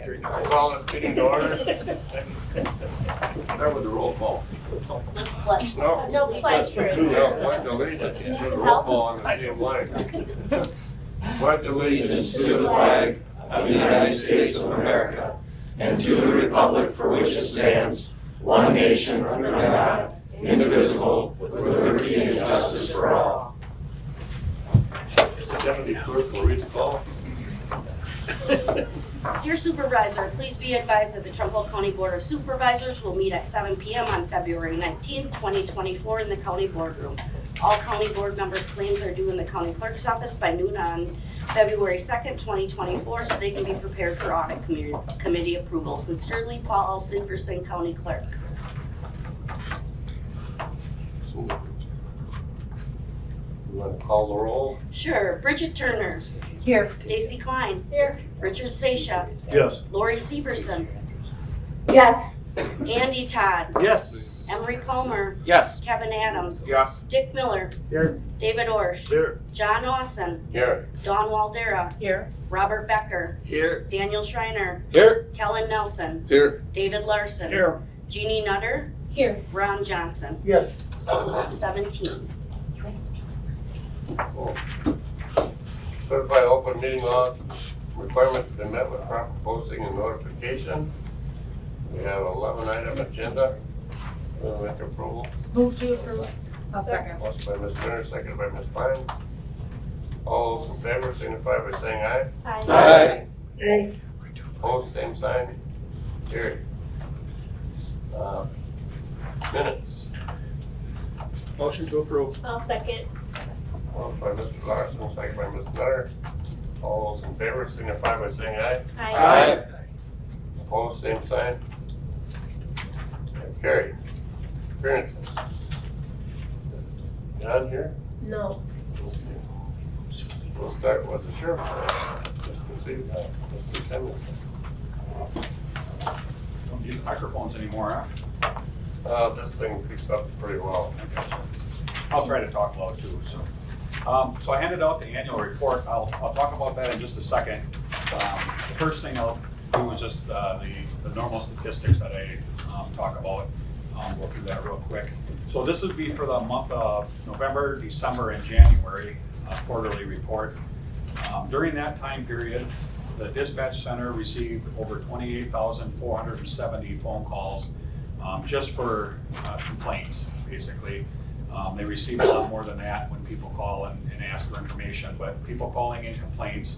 I call it meeting to order. Start with the roll call. No. No, pledge first. No, pledge allegiance to the roll call on the same line. Pledge allegiance To the flag of the United States of America and to the republic for which it stands, one nation under God, indivisible, with liberty and justice for all. The deputy clerk will read the call. Dear Supervisor, please be advised that the Trumpealeau County Board of Supervisors will meet at 7 p.m. on February 19th, 2024 in the county boardroom. All county board members' claims are due in the county clerk's office by noon on February 2nd, 2024, so they can be prepared for audit committee approval. Sincerely, Paul L. Silverson, County Clerk. You want to call the roll? Sure. Bridget Turner. Here. Stacy Klein. Here. Richard Seisha. Yes. Lori Severson. Yes. Andy Todd. Yes. Emery Palmer. Yes. Kevin Adams. Yes. Dick Miller. Here. David Orsh. Here. John Awson. Here. Dawn Waldera. Here. Robert Becker. Here. Daniel Schreiner. Here. Kellen Nelson. Here. David Larson. Here. Jeannie Nutter. Here. Ron Johnson. Yes. 17. Certified open meeting law requirements have been met with proper posting and notification. We have 11 item agenda. We'll make approval. Move to approve. I'll second. Motion by Ms. Turner, seconded by Ms. Klein. All those in favor signify by saying aye. Aye. Opposed, same sign. Carried. Minutes. Motion to approve. I'll second. Motion by Mr. Larson, seconded by Ms. Nutter. All those in favor signify by saying aye. Aye. Opposed, same sign. Carried. Appearances. John here? No. We'll start with the sheriff. Just to see, Mr. Simmons. Don't use microphones anymore, huh? This thing picks up pretty well. I'll try to talk loud too, so. So I handed out the annual report. I'll talk about that in just a second. The first thing I'll do is just the normal statistics that I talk about. Go through that real quick. So this would be for the month of November, December, and January quarterly report. During that time period, the dispatch center received over 28,470 phone calls just for complaints, basically. They receive a lot more than that when people call and ask for information, but people calling in complaints,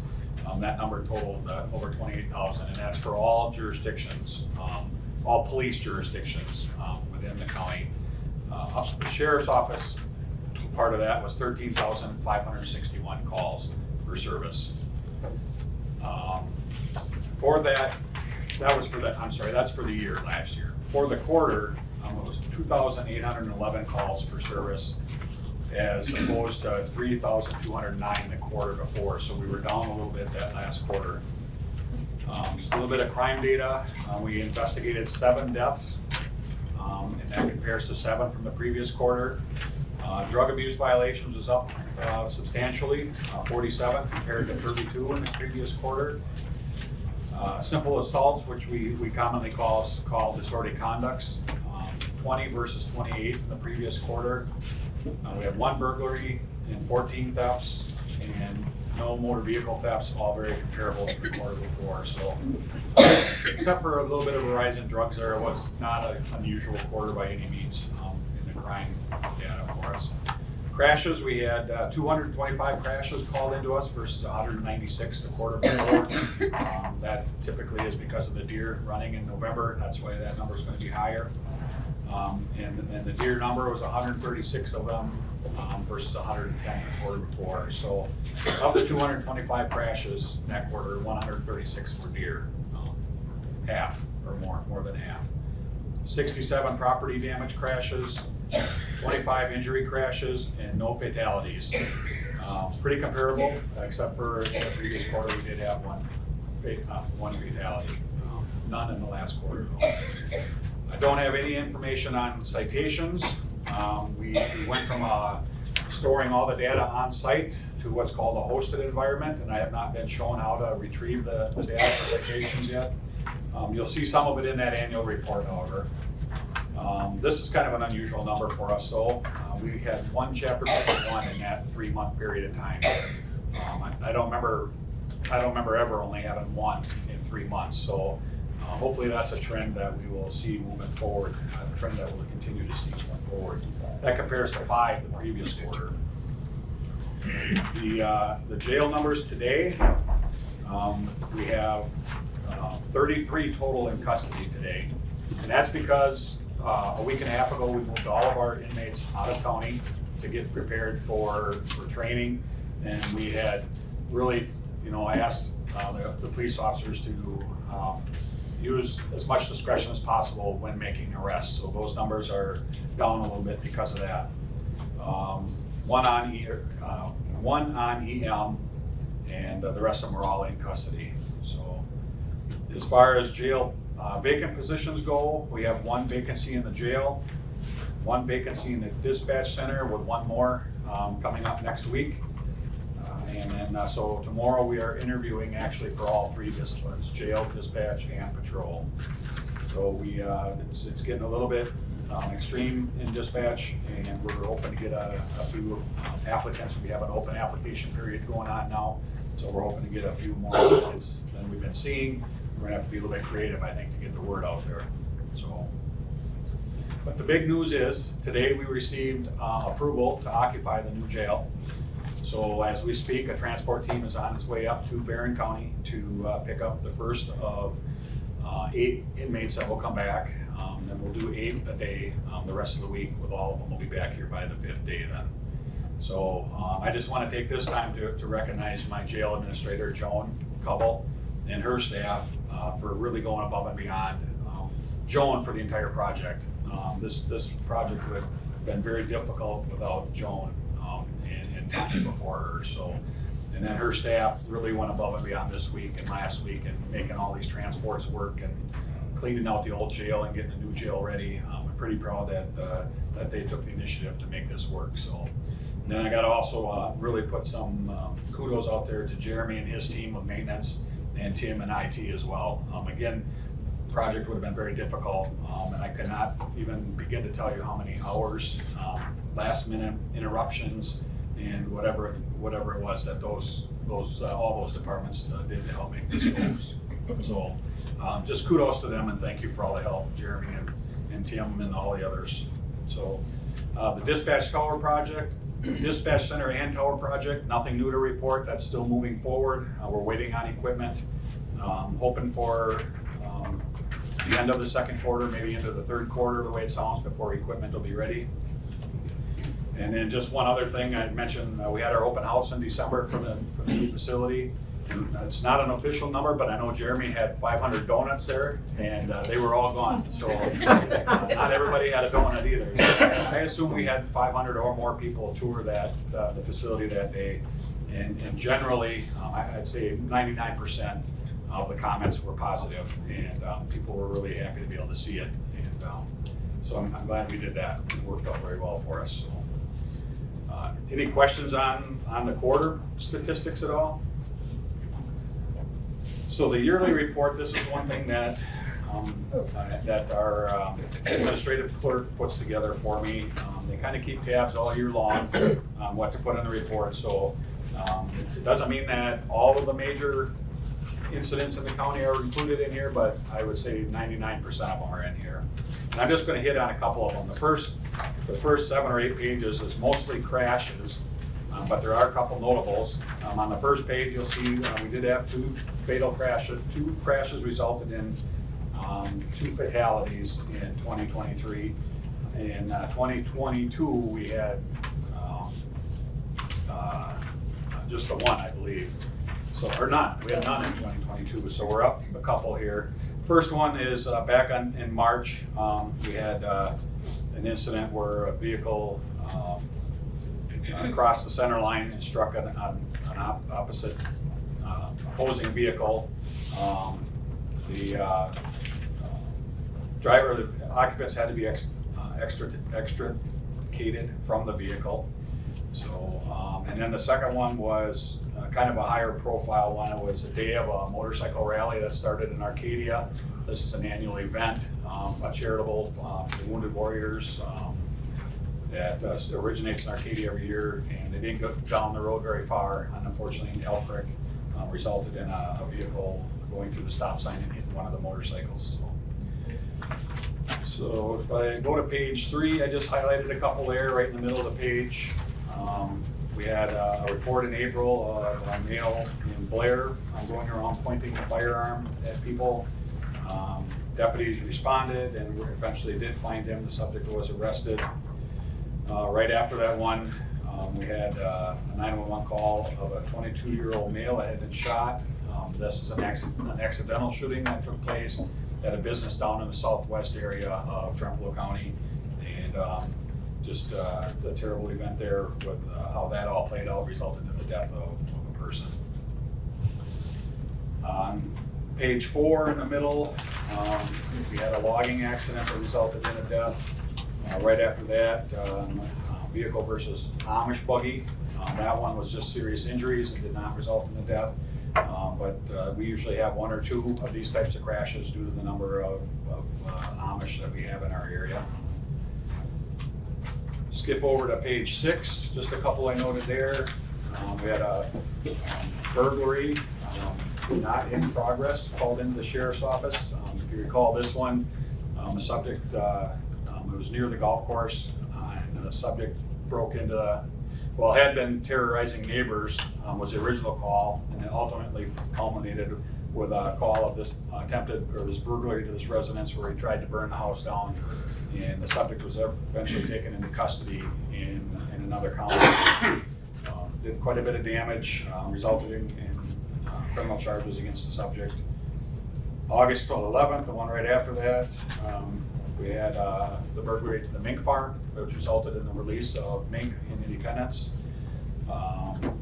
that number totaled over 28,000, and that's for all jurisdictions, all police jurisdictions within the county. The sheriff's office, part of that was 13,561 calls for service. For that was for the, I'm sorry, that's for the year last year. For the quarter, it was 2,811 calls for service as opposed to 3,209 the quarter before. So we were down a little bit that last quarter. Just a little bit of crime data. We investigated 7 deaths, and that compares to 7 from the previous quarter. Drug abuse violations is up substantially, 47 compared to 32 in the previous quarter. Simple assaults, which we commonly call disorderly conducts, 20 versus 28 in the previous quarter. We had 1 burglary and 14 thefts, and no motor vehicle thefts, all very comparable to the quarter before. So, except for a little bit of a rise in drugs, there was not an unusual quarter by any means in the crime data for us. Crashes, we had 225 crashes called into us versus 196 the quarter before. That typically is because of the deer running in November. That's why that number is going to be higher. And the deer number was 136 of them versus 110 the quarter before. So of the 225 crashes in that quarter, 136 were deer, half or more than half. 67 property damage crashes, 25 injury crashes, and no fatalities. Pretty comparable, except for in the previous quarter we did have one fatality. None in the last quarter though. I don't have any information on citations. We went from storing all the data on site to what's called a hosted environment, and I have not been shown how to retrieve the data for citations yet. You'll see some of it in that annual report, however. This is kind of an unusual number for us, though. We had one Chapter 71 in that 3-month period of time. I don't remember ever only having one in 3 months, so hopefully that's a trend that we will see moving forward, a trend that we'll continue to see moving forward. That compares to 5 the previous quarter. The jail numbers today, we have 33 total in custody today, and that's because a week and a half ago we moved all of our inmates out of county to get prepared for training, and we had really, I asked the police officers to use as much discretion as possible when making arrests. So those numbers are down a little bit because of that. One on EM, and the rest of them are all in custody. So as far as jail vacant positions go, we have 1 vacancy in the jail, 1 vacancy in the dispatch center, with 1 more coming up next week. And then, so tomorrow we are interviewing actually for all 3 disciplines, jail, dispatch, and patrol. So it's getting a little bit extreme in dispatch, and we're hoping to get a few applicants. We have an open application period going on now, so we're hoping to get a few more applicants than we've been seeing. We're gonna have to be a little bit creative, I think, to get the word out there. So, but the big news is, today we received approval to occupy the new jail. So as we speak, a transport team is on its way up to Barron County to pick up the first of 8 inmates that will come back. Then we'll do 8 a day the rest of the week, with all of them will be back here by the 5th day then. So I just want to take this time to recognize my jail administrator, Joan Cobble, and her staff for really going above and beyond. Joan for the entire project. This project would have been very difficult without Joan and Tanya before her. So, and then her staff really went above and beyond this week and last week and making all these transports work and cleaning out the old jail and getting the new jail ready. I'm pretty proud that they took the initiative to make this work. So, and then I got to also really put some kudos out there to Jeremy and his team of maintenance, and Tim and IT as well. Again, the project would have been very difficult, and I could not even begin to tell you how many hours, last minute interruptions, and whatever it was that all those departments did to help make this go. So just kudos to them, and thank you for all the help, Jeremy and Tim and all the others. So the dispatch tower project, dispatch center and tower project, nothing new to report. That's still moving forward. We're waiting on equipment, hoping for the end of the second quarter, maybe into the third quarter, the way it sounds, before equipment will be ready. And then just one other thing I mentioned, we had our open house in December for the new facility. And it's not an official number, but I know Jeremy had 500 donuts there, and they were all gone. So not everybody had a donut either. So I assume we had 500 or more people tour the facility that day. And generally, I'd say 99% of the comments were positive, and people were really happy to be able to see it. And so I'm glad we did that. It worked out very well for us. So, any questions on the quarter statistics at all? So the yearly report, this is one thing that our administrative clerk puts together for me. They kind of keep tabs all year long on what to put in the report. So it doesn't mean that all of the major incidents in the county are included in here, but I would say 99% of them are in here. And I'm just going to hit on a couple of them. The first 7 or 8 pages is mostly crashes, but there are a couple notables. On the first page, you'll see we did have 2 fatal crashes. 2 crashes resulted in 2 fatalities in 2023. In 2022, we had just the one, I believe. So, or none. We had none in 2022. So we're up a couple here. First one is back in March. We had an incident where a vehicle crossed the center line and struck an opposite opposing vehicle. The occupants had to be extricated from the vehicle. So, and then the second one was kind of a higher profile one. It was a day of a motorcycle rally that started in Arcadia. This is an annual event, a charitable for the Wounded Warriors that originates in Arcadia every year. And they didn't go down the road very far, and unfortunately in Elk Creek resulted in a vehicle going through the stop sign and hitting one of the motorcycles. So if I go to page 3, I just highlighted a couple there right in the middle of the page. We had a report in April of a male named Blair going around pointing a firearm at people. Deputies responded and eventually did find him. The subject was arrested. Right after that one, we had a 911 call of a 22-year-old male that had been shot. This is an accidental shooting that took place at a business down in the southwest area of Trempealeau County. And just a terrible event there with how that all played out resulted in the death of a person. On page 4 in the middle, we had a logging accident that resulted in a death. Right after that, vehicle versus Amish buggy. That one was just serious injuries and did not result in a death. But we usually have 1 or 2 of these types of crashes due to the number of Amish that we have in our area. Skip over to page 6, just a couple I noted there. We had a burglary, not in progress, called into the sheriff's office. If you recall this one, the subject, it was near the golf course, and the subject broke into, well, had been terrorizing neighbors, was the original call, and it ultimately culminated with a call of this this burglary to this residence where he tried to burn the house down, and the subject was eventually taken into custody in another county. Did quite a bit of damage, resulted in criminal charges against the subject. August 11th, the one right after that, we had the burglary to the mink farm, which resulted in the release of mink in Independence.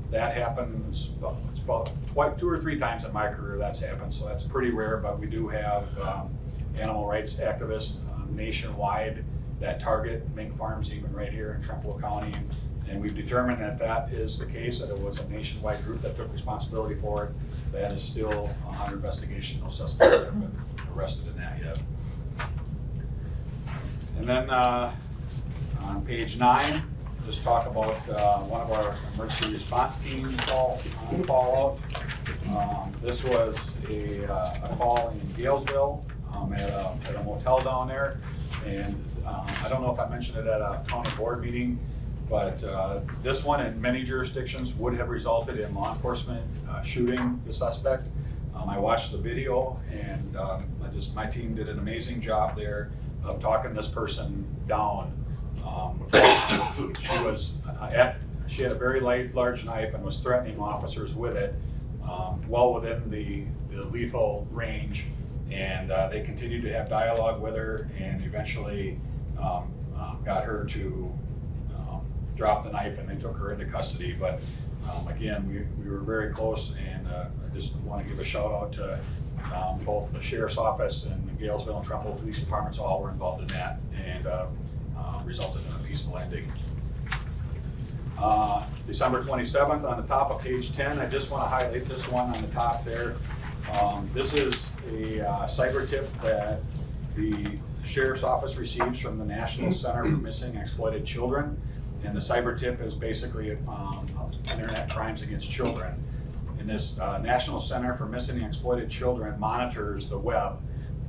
That happens about 2 or 3 times in my career that's happened, so that's pretty rare, but we do have animal rights activists nationwide that target mink farms, even right here in Trempealeau County. And we've determined that that is the case, that it was a nationwide group that took responsibility for it. That is still under investigation. No suspects have been arrested in that yet. And then on page 9, just talk about one of our emergency response teams call out. This was a call in Galesville at a motel down there. And I don't know if I mentioned it at a county board meeting, but this one in many jurisdictions would have resulted in law enforcement shooting the suspect. I watched the video, and my team did an amazing job there of talking this person down. She had a very large knife and was threatening officers with it, well within the lethal range. And they continued to have dialogue with her, and eventually got her to drop the knife, and they took her into custody. But again, we were very close, and I just want to give a shout out to both the sheriff's office and the Galesville and Trempealeau police departments. All were involved in that, and resulted in a peaceful ending. December 27th, on the top of page 10, I just want to highlight this one on the top there. This is a cyber tip that the sheriff's office receives from the National Center for Missing and Exploited Children. And the cyber tip is basically internet crimes against children. And this National Center for Missing and Exploited Children monitors the web,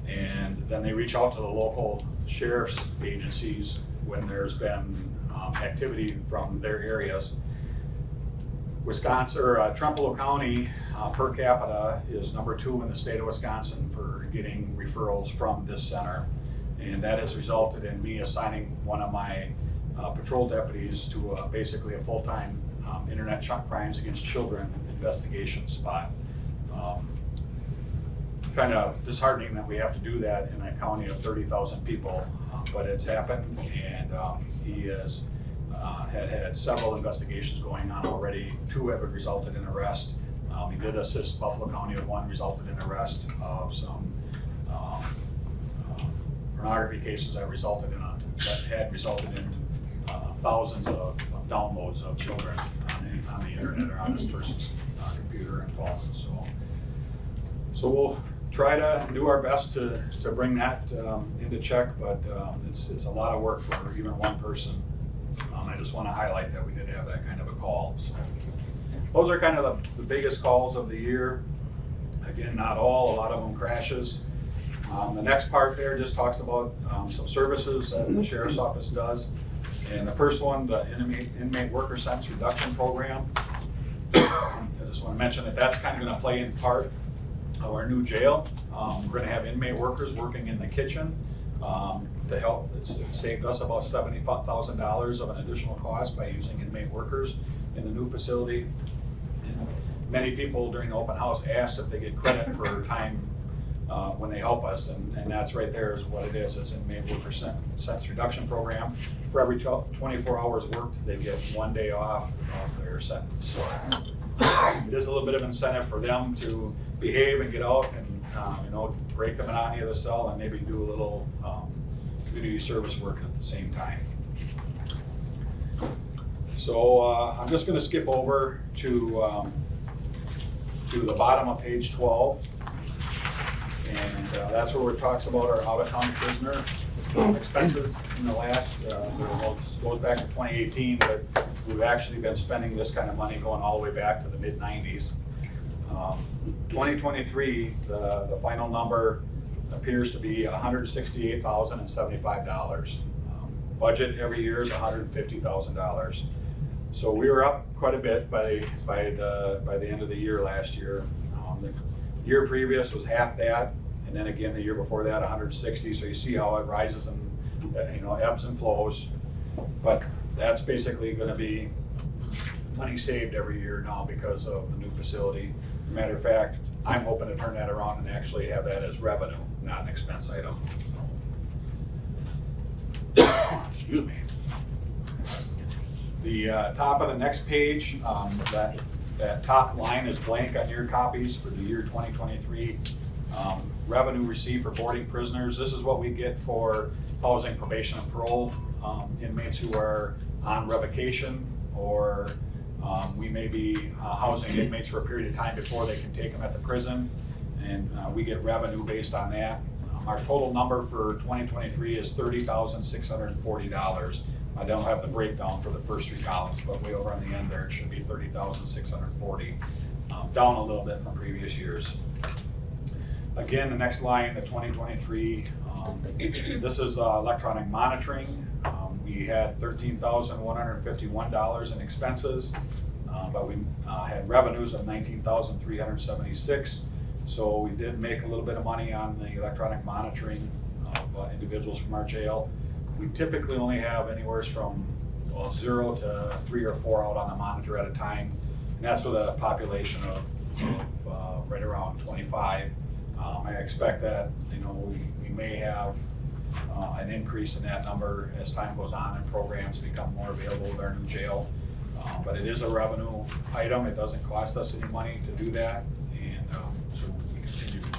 and then they reach out to the local sheriff's agencies when there's been activity from their areas. Trempealeau County per capita is number 2 in the state of Wisconsin for getting referrals from this center. And that has resulted in me assigning one of my patrol deputies to basically a full-time internet crimes against children investigation spot. Kind of disheartening that we have to do that in a county of 30,000 people, but it's happened, and he has had several investigations going on already. 2 have resulted in arrest. He did assist Buffalo County with 1, resulted in arrest of some pornography cases that had resulted in thousands of downloads of children on the internet or on this person's computer and phone. So we'll try to do our best to bring that into check, but it's a lot of work for even one person. I just want to highlight that we did have that kind of a call. So those are kind of the biggest calls of the year. Again, not all, a lot of them crashes. The next part there just talks about some services that the Sheriff's Office does. And the first one, the inmate worker sentence reduction program. I just want to mention that that's kind of going to play in part of our new jail. We're going to have inmate workers working in the kitchen to help. It's saved us about $70,000 of an additional cost by using inmate workers in the new facility. And many people during the open house asked if they get credit for time when they help us, and that's right there is what it is. It's an inmate worker sentence reduction program. For every 24 hours worked, they get 1 day off of their sentence. So it is a little bit of incentive for them to behave and get out and break the monotony of the cell and maybe do a little community service work at the same time. So I'm just going to skip over to the bottom of page 12. And that's where it talks about our out-of-town prisoner expenses in the last, goes back to 2018, but we've actually been spending this kind of money going all the way back to the mid-90s. 2023, the final number appears to be $168,075. Budget every year is $150,000. So we were up quite a bit by the end of the year last year. The year previous was half that, and then again the year before that 160. So you see how it rises and ebbs and flows. But that's basically going to be money saved every year now because of the new facility. Matter of fact, I'm hoping to turn that around and actually have that as revenue, not an expense item. So. Excuse me. The top of the next page, that top line is blank on your copies for the year 2023. Revenue received for boarding prisoners. This is what we get for housing, probation, and parole inmates who are on revocation, or we may be housing inmates for a period of time before they can take them at the prison, and we get revenue based on that. Our total number for 2023 is $30,640. I don't have the breakdown for the first 3 columns, but way over on the end there, it should be $30,640, down a little bit from previous years. Again, the next line, the 2023, this is electronic monitoring. We had $13,151 in expenses, but we had revenues of $19,376. So we did make a little bit of money on the electronic monitoring of individuals from our jail. We typically only have anywhere from 0 to 3 or 4 out on the monitor at a time, and that's with a population of right around 25. I expect that we may have an increase in that number as time goes on and programs become more available with our new jail. But it is a revenue item. It doesn't cost us any money to do that, and so we continue to do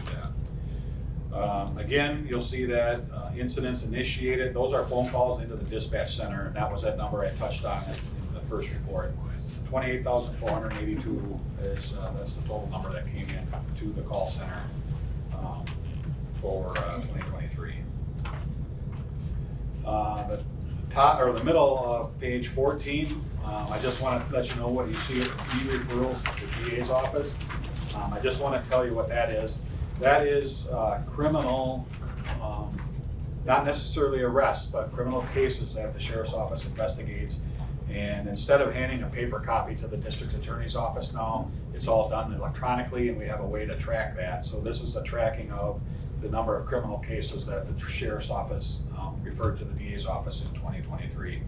that. Again, you'll see that incidents initiated, those are phone calls into the dispatch center, and that was that number I touched on in the first report. 28,482 is that's the total number that came in to the call center for 2023. The top or the middle of page 14, I just want to let you know what you see at e-referrals to the DA's office. I just want to tell you what that is. That is criminal, not necessarily arrests, but criminal cases that the Sheriff's Office investigates. And instead of handing a paper copy to the district attorney's office now, it's all done electronically, and we have a way to track that. So this is the tracking of the number of criminal cases that the Sheriff's Office referred to the DA's office in 2023.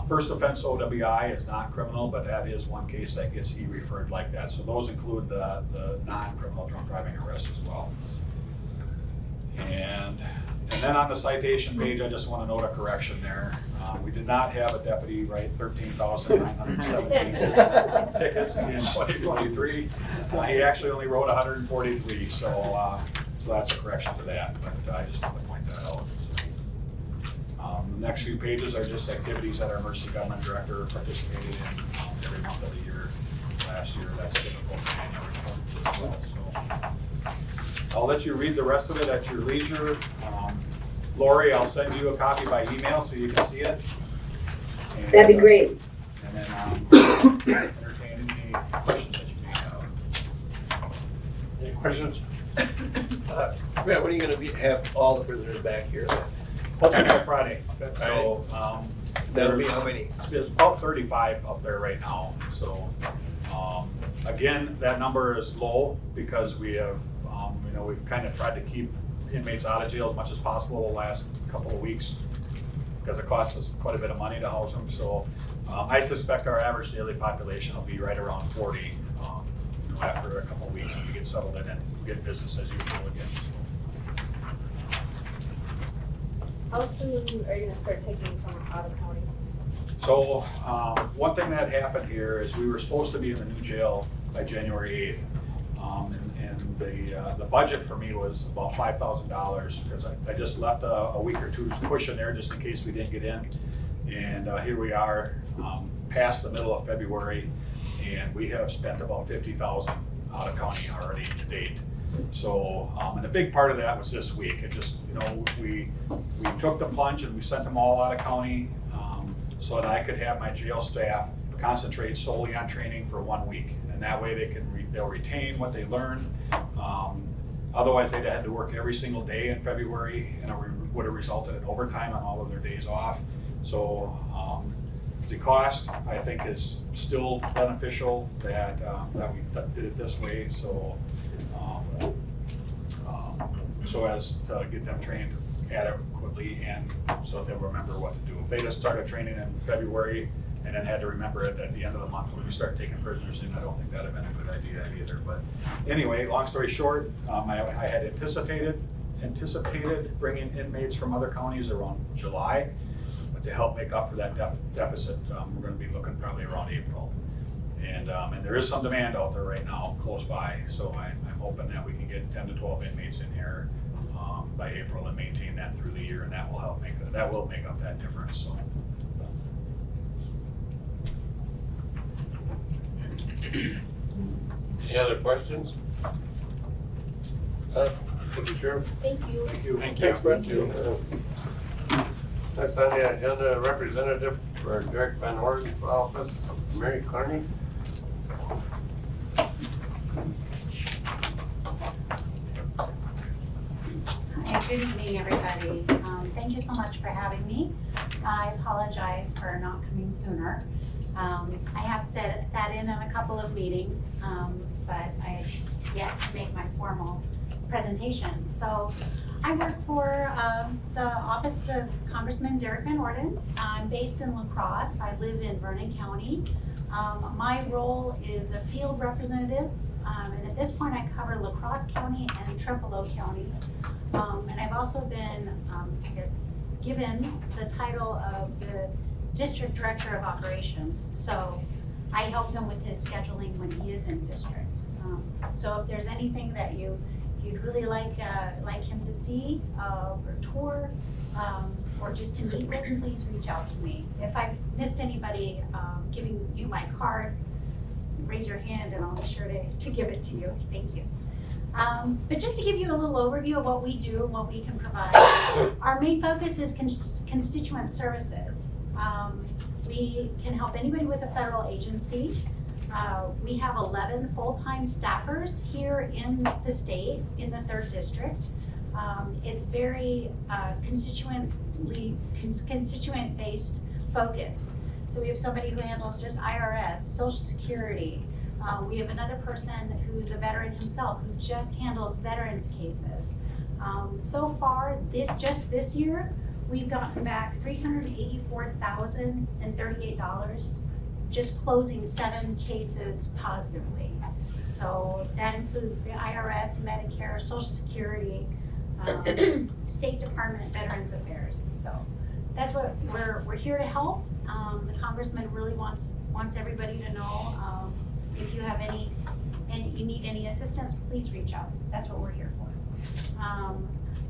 First offense OWI is not criminal, but that is one case that gets e-referred like that. So those include the non-criminal drunk driving arrests as well. And then on the citation page, I just want to note a correction there. We did not have a deputy write 13,917 tickets in 2023. He actually only wrote 143, so that's a correction to that, but I just want to point that out. The next few pages are just activities that our emergency government director participated in every month of the year. Last year, that's typical for annual report as well. So I'll let you read the rest of it at your leisure. Lori, I'll send you a copy by email so you can see it. And, That'd be great. And then entertain any questions that you may have. Any questions? Brad, when are you gonna have all the prisoners back here? Hopefully by Friday. So, That'll be there's- how many? There's about 35 up there right now, so, again, that number is low because we have, we've kind of tried to keep inmates out of jail as much as possible the last couple of weeks because it costs us quite a bit of money to house them, so I suspect our average daily population will be right around 40, after a couple of weeks when we get settled in and get business as usual again. So. How soon are you gonna start taking from out of county? So, one thing that happened here is we were supposed to be in the new jail by January 8th. And the budget for me was about $5,000 because I just left a week or two cushion there just in case we didn't get in. And here we are, past the middle of February, and we have spent about $50,000 out of county already to date. So, and a big part of that was this week. It just, we took the plunge and we sent them all out of county so that I could have my jail staff concentrate solely on training for 1 week. And that way they'll retain what they learn. Otherwise, they'd had to work every single day in February, and it would have resulted in overtime on all of their days off. So the cost, I think, is still beneficial that we did it this way. So so as to get them trained adequately and so that they'll remember what to do. If they just started training in February and then had to remember it at the end of the month when we start taking prisoners in, I don't think that'd have been a good idea either. But anyway, long story short, I had anticipated bringing inmates from other counties around July, but to help make up for that deficit, we're going to be looking probably around April. And there is some demand out there right now close by, so I'm hoping that we can get 10 to 12 inmates in here by April and maintain that through the year, and that will help make up that difference. So. Any other questions? Thank you, Sheriff. Thank you. Thank you. Thanks, Brett. Next on the agenda, representative for Derek Van Orden's office, Mary Carney. Hi, good evening, everybody. Thank you so much for having me. I apologize for not coming sooner. I have sat in on a couple of meetings, but I have yet to make my formal presentation. So I work for the office of Congressman Derek Van Orden. I'm based in La Crosse. I live in Vernon County. My role is a field representative, and at this point I cover La Crosse County and Trempealeau County. And I've also been, given the title of the District Director of Operations. So I help him with his scheduling when he is in district. So if there's anything that you'd really like him to see or tour, or just to meet with, please reach out to me. If I've missed anybody giving you my card, raise your hand and I'll be sure to give it to you. Thank you. But just to give you a little overview of what we do and what we can provide, our main focus is constituent services. We can help anybody with a federal agency. We have 11 full-time staffers here in the state, in the 3rd District. It's very constituent-based focused. So we have somebody who handles just IRS, Social Security. We have another person who's a veteran himself who just handles veterans cases. So far, just this year, we've gotten back $384,038 just closing 7 cases positively. So that includes the IRS, Medicare, Social Security, State Department, Veterans Affairs. So that's what we're here to help. The Congressman really wants everybody to know. If you have you need any assistance, please reach out. That's what we're here for.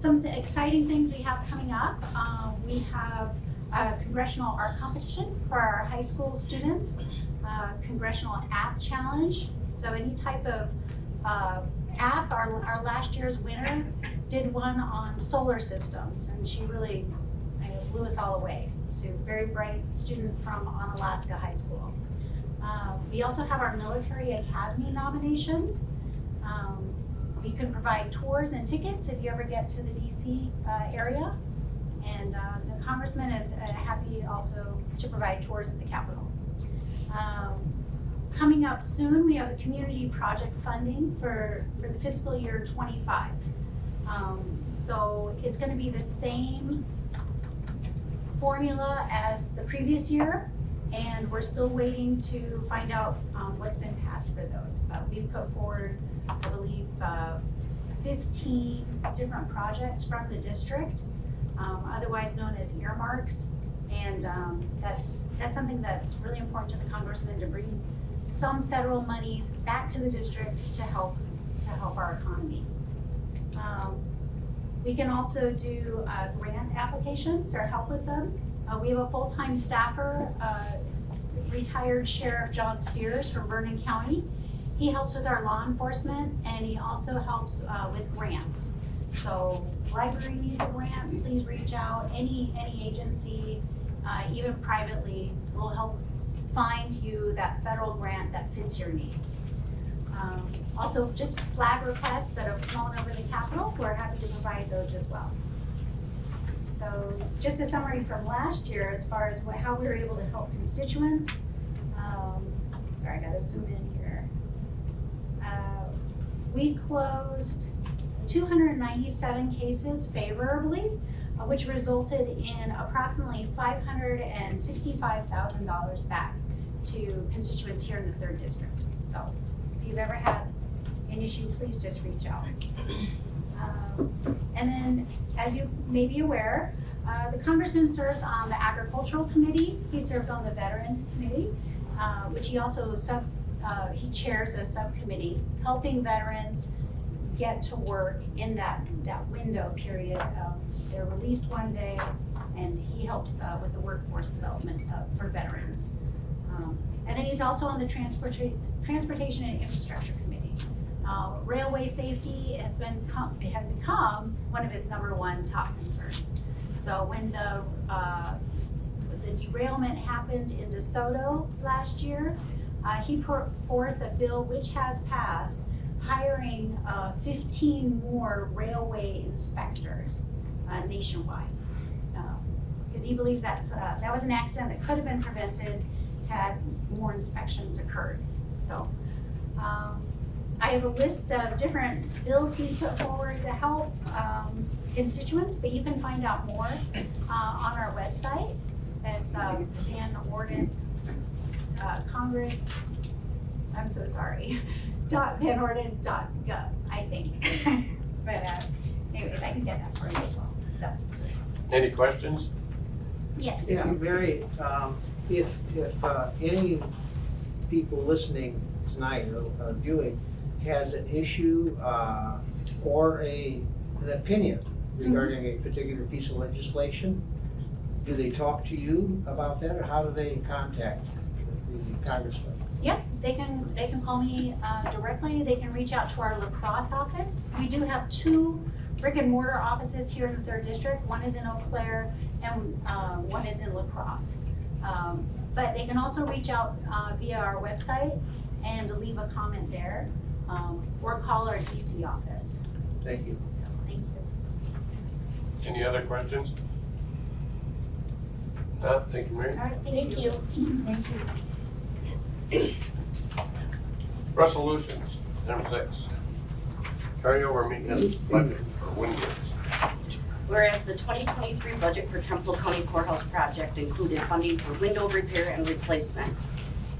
Some exciting things we have coming up. We have a congressional art competition for our high school students, congressional app challenge. So any type of app, our last year's winner did one on solar systems, and she really blew us all away. She's a very bright student from Onalaska High School. We also have our military academy nominations. We can provide tours and tickets if you ever get to the DC area. And the congressman is happy also to provide tours at the Capitol. Coming up soon, we have the community project funding for the fiscal year 25. So it's gonna be the same formula as the previous year, and we're still waiting to find out what's been passed for those. We've put forward, I believe, 15 different projects from the district, otherwise known as earmarks. And that's something that's really important to the congressman, to bring some federal monies back to the district to help our economy. We can also do grant applications or help with them. We have a full-time staffer, retired Sheriff John Spears from Vernon County. He helps with our law enforcement, and he also helps with grants. So library needs a grant, please reach out. Any agency, even privately, will help find you that federal grant that fits your needs. Also, just flag requests that have flown over the Capitol, we're happy to provide those as well. So just a summary from last year as far as how we were able to help constituents. Sorry, I gotta zoom in here. We closed 297 cases favorably, which resulted in approximately $565,000 back to constituents here in the 3rd District. So if you've ever had an issue, please just reach out. And then, as you may be aware, the congressman serves on the Agricultural Committee. He serves on the Veterans Committee, which he also he chairs a subcommittee helping veterans get to work in that window period of they're released one day, and he helps with the workforce development for veterans. And then he's also on the Transportation and Infrastructure Committee. Railway safety has become one of his #1 top concerns. So when the derailment happened in DeSoto last year, he put forth a bill which has passed, hiring 15 more railway inspectors nationwide. Because he believes that was an accident that could have been prevented had more inspections occurred. So I have a list of different bills he's put forward to help constituents, but you can find out more on our website. It's Van Orden Congress, I'm so sorry, .vanorden.gov, I think. But anyways, I can get that for you as well. So. Any questions? Yes. Yeah, Mary, if any people listening tonight or viewing has an issue or an opinion regarding a particular piece of legislation, do they talk to you about that, or how do they contact the congressman? Yep, they can call me directly. They can reach out to our La Crosse office. We do have 2 brick and mortar offices here in the 3rd District. One is in Eau Claire and one is in La Crosse. But they can also reach out via our website and leave a comment there, or call our DC office. Thank you. So, thank you. Any other questions? No, thank you, Mary. All right, thank you. Thank you. Resolutions, number 6. Carryover maintenance budget for windows. Whereas the 2023 budget for Trempealeau County Courthouse project included funding for window repair and replacement.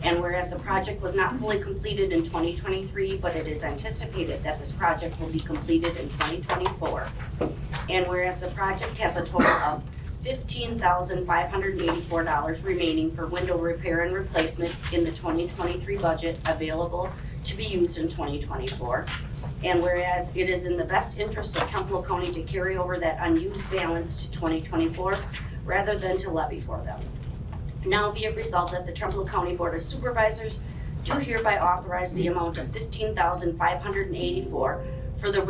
And whereas the project was not fully completed in 2023, but it is anticipated that this project will be completed in 2024. And whereas the project has a total of $15,584 remaining for window repair and replacement in the 2023 budget available to be used in 2024. And whereas it is in the best interest of Trempealeau County to carry over that unused balance to 2024 rather than to levy for them. Now be it resolved that the Trempealeau County Board of Supervisors do hereby authorize the amount of $15,584 for the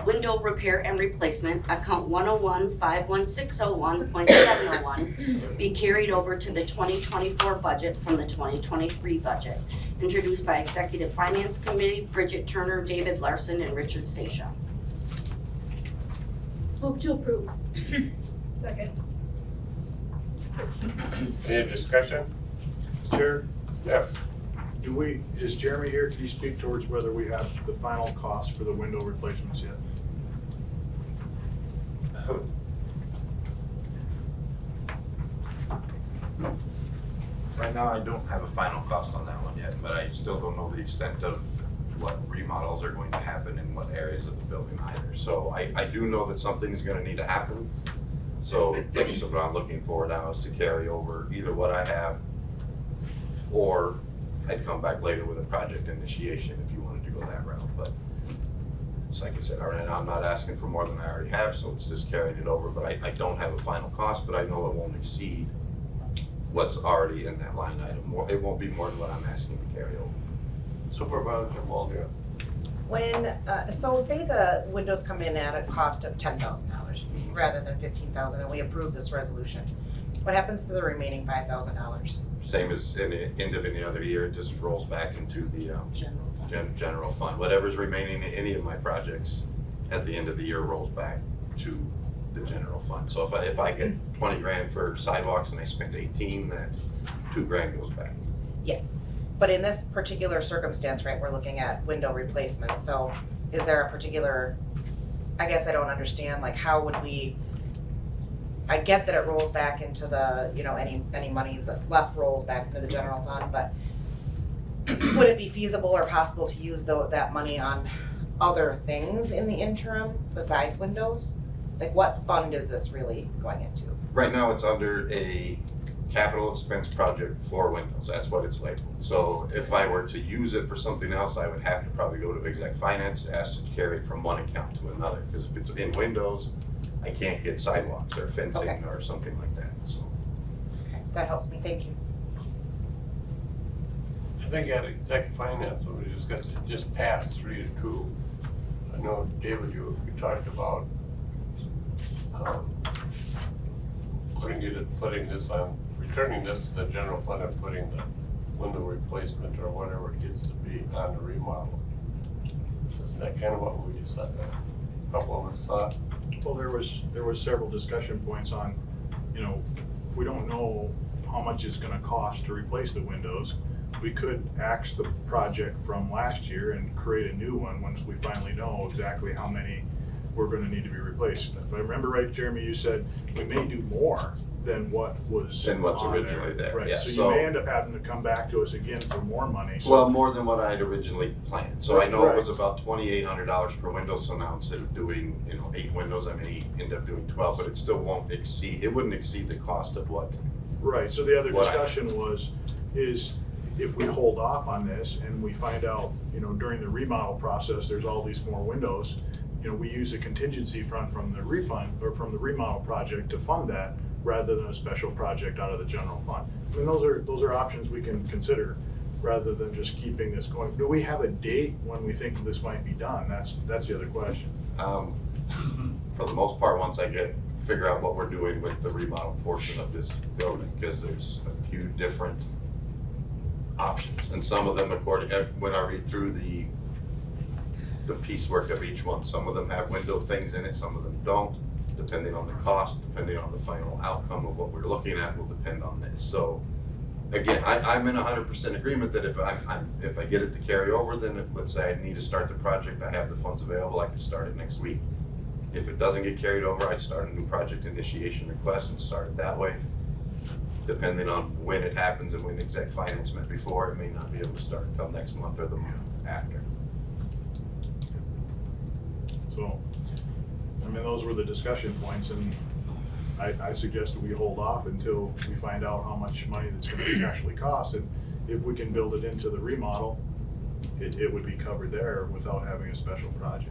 window repair and replacement, account 101-51601.701, be carried over to the 2024 budget from the 2023 budget. Introduced by Executive Finance Committee, Bridget Turner, David Larson, and Richard Sasha. Move to approve. Second. Any discussion? Chair, Yes. is Jeremy here? Can you speak towards whether we have the final cost for the window replacements yet? Right now, I don't have a final cost on that one yet, but I still don't know the extent of what remodels are going to happen in what areas of the building either. So I do know that something is gonna need to happen. So like I said, what I'm looking for now is to carry over either what I have, or I'd come back later with a project initiation if you wanted to go that route. But it's like I said, I'm not asking for more than I already have, so it's just carrying it over. But I don't have a final cost, but I know it won't exceed what's already in that line item. It won't be more than what I'm asking to carry over. Supervisor Walden. When, so say the windows come in at a cost of $10,000 rather than $15,000 and we approve this resolution. What happens to the remaining $5,000? Same as in the end of any other year, it just rolls back into the General fund. general fund. Whatever's remaining in any of my projects at the end of the year rolls back to the general fund. So if I get 20 grand for sidewalks and I spend 18, then 2 grand goes back. Yes, but in this particular circumstance, right, we're looking at window replacements. So is there a particular, I guess I don't understand, like how would we, I get that it rolls back into the, you know, any money that's left rolls back into the general fund, but would it be feasible or possible to use that money on other things in the interim besides windows? Like what fund is this really going into? Right now, it's under a capital expense project for windows. That's what it's labeled. So if I were to use it for something else, I would have to probably go to exec finance, ask to carry it from one account to another. Because if it's in windows, I can't get sidewalks or fencing Okay. or something like that, so. Okay, that helps me, thank you. I think at exec finance, we just passed 3-2. I know, David, you talked about putting this on, returning this to the general fund and putting the window replacement or whatever it gets to be on the remodel. Isn't that kind of what we just said? A couple of us thought. Well, there was several discussion points on, you know, if we don't know how much it's gonna cost to replace the windows, we could axe the project from last year and create a new one once we finally know exactly how many we're gonna need to be replaced. If I remember right, Jeremy, you said we may do more than what was Than what's on originally there, Right, yeah, so so- you may end up having to come back to us again for more money, so. Well, more than what I had originally planned. So I know it was Right. about $2,800 per window, so now instead of doing, 8 windows, I may end up doing 12, but it still wouldn't exceed the cost of what. Right, so the other What I- discussion is if we hold off on this and we find out, during the remodel process, there's all these more windows, we use a contingency fund from the refund or from the remodel project to fund that rather than a special project out of the general fund. I mean, those are options we can consider rather than just keeping this going. Do we have a date when we think this might be done? That's the other question. For the most part, once I figure out what we're doing with the remodel portion of this building, because there's a few different options, and some of them, when I read through the piecework of each one, some of them have window things in it, some of them don't, depending on the cost, depending on the final outcome of what we're looking at will depend on this. So again, I'm in 100% agreement that if I get it to carry over, then let's say I need to start the project, I have the funds available, I can start it next week. If it doesn't get carried over, I'd start a new project initiation request and start it that way. Depending on when it happens and when exec finance met before, it may not be able to start until next month or the month after. So, those were the discussion points, and I suggested we hold off until we find out how much money that's gonna actually cost, and if we can build it into the remodel, it would be covered there without having a special project.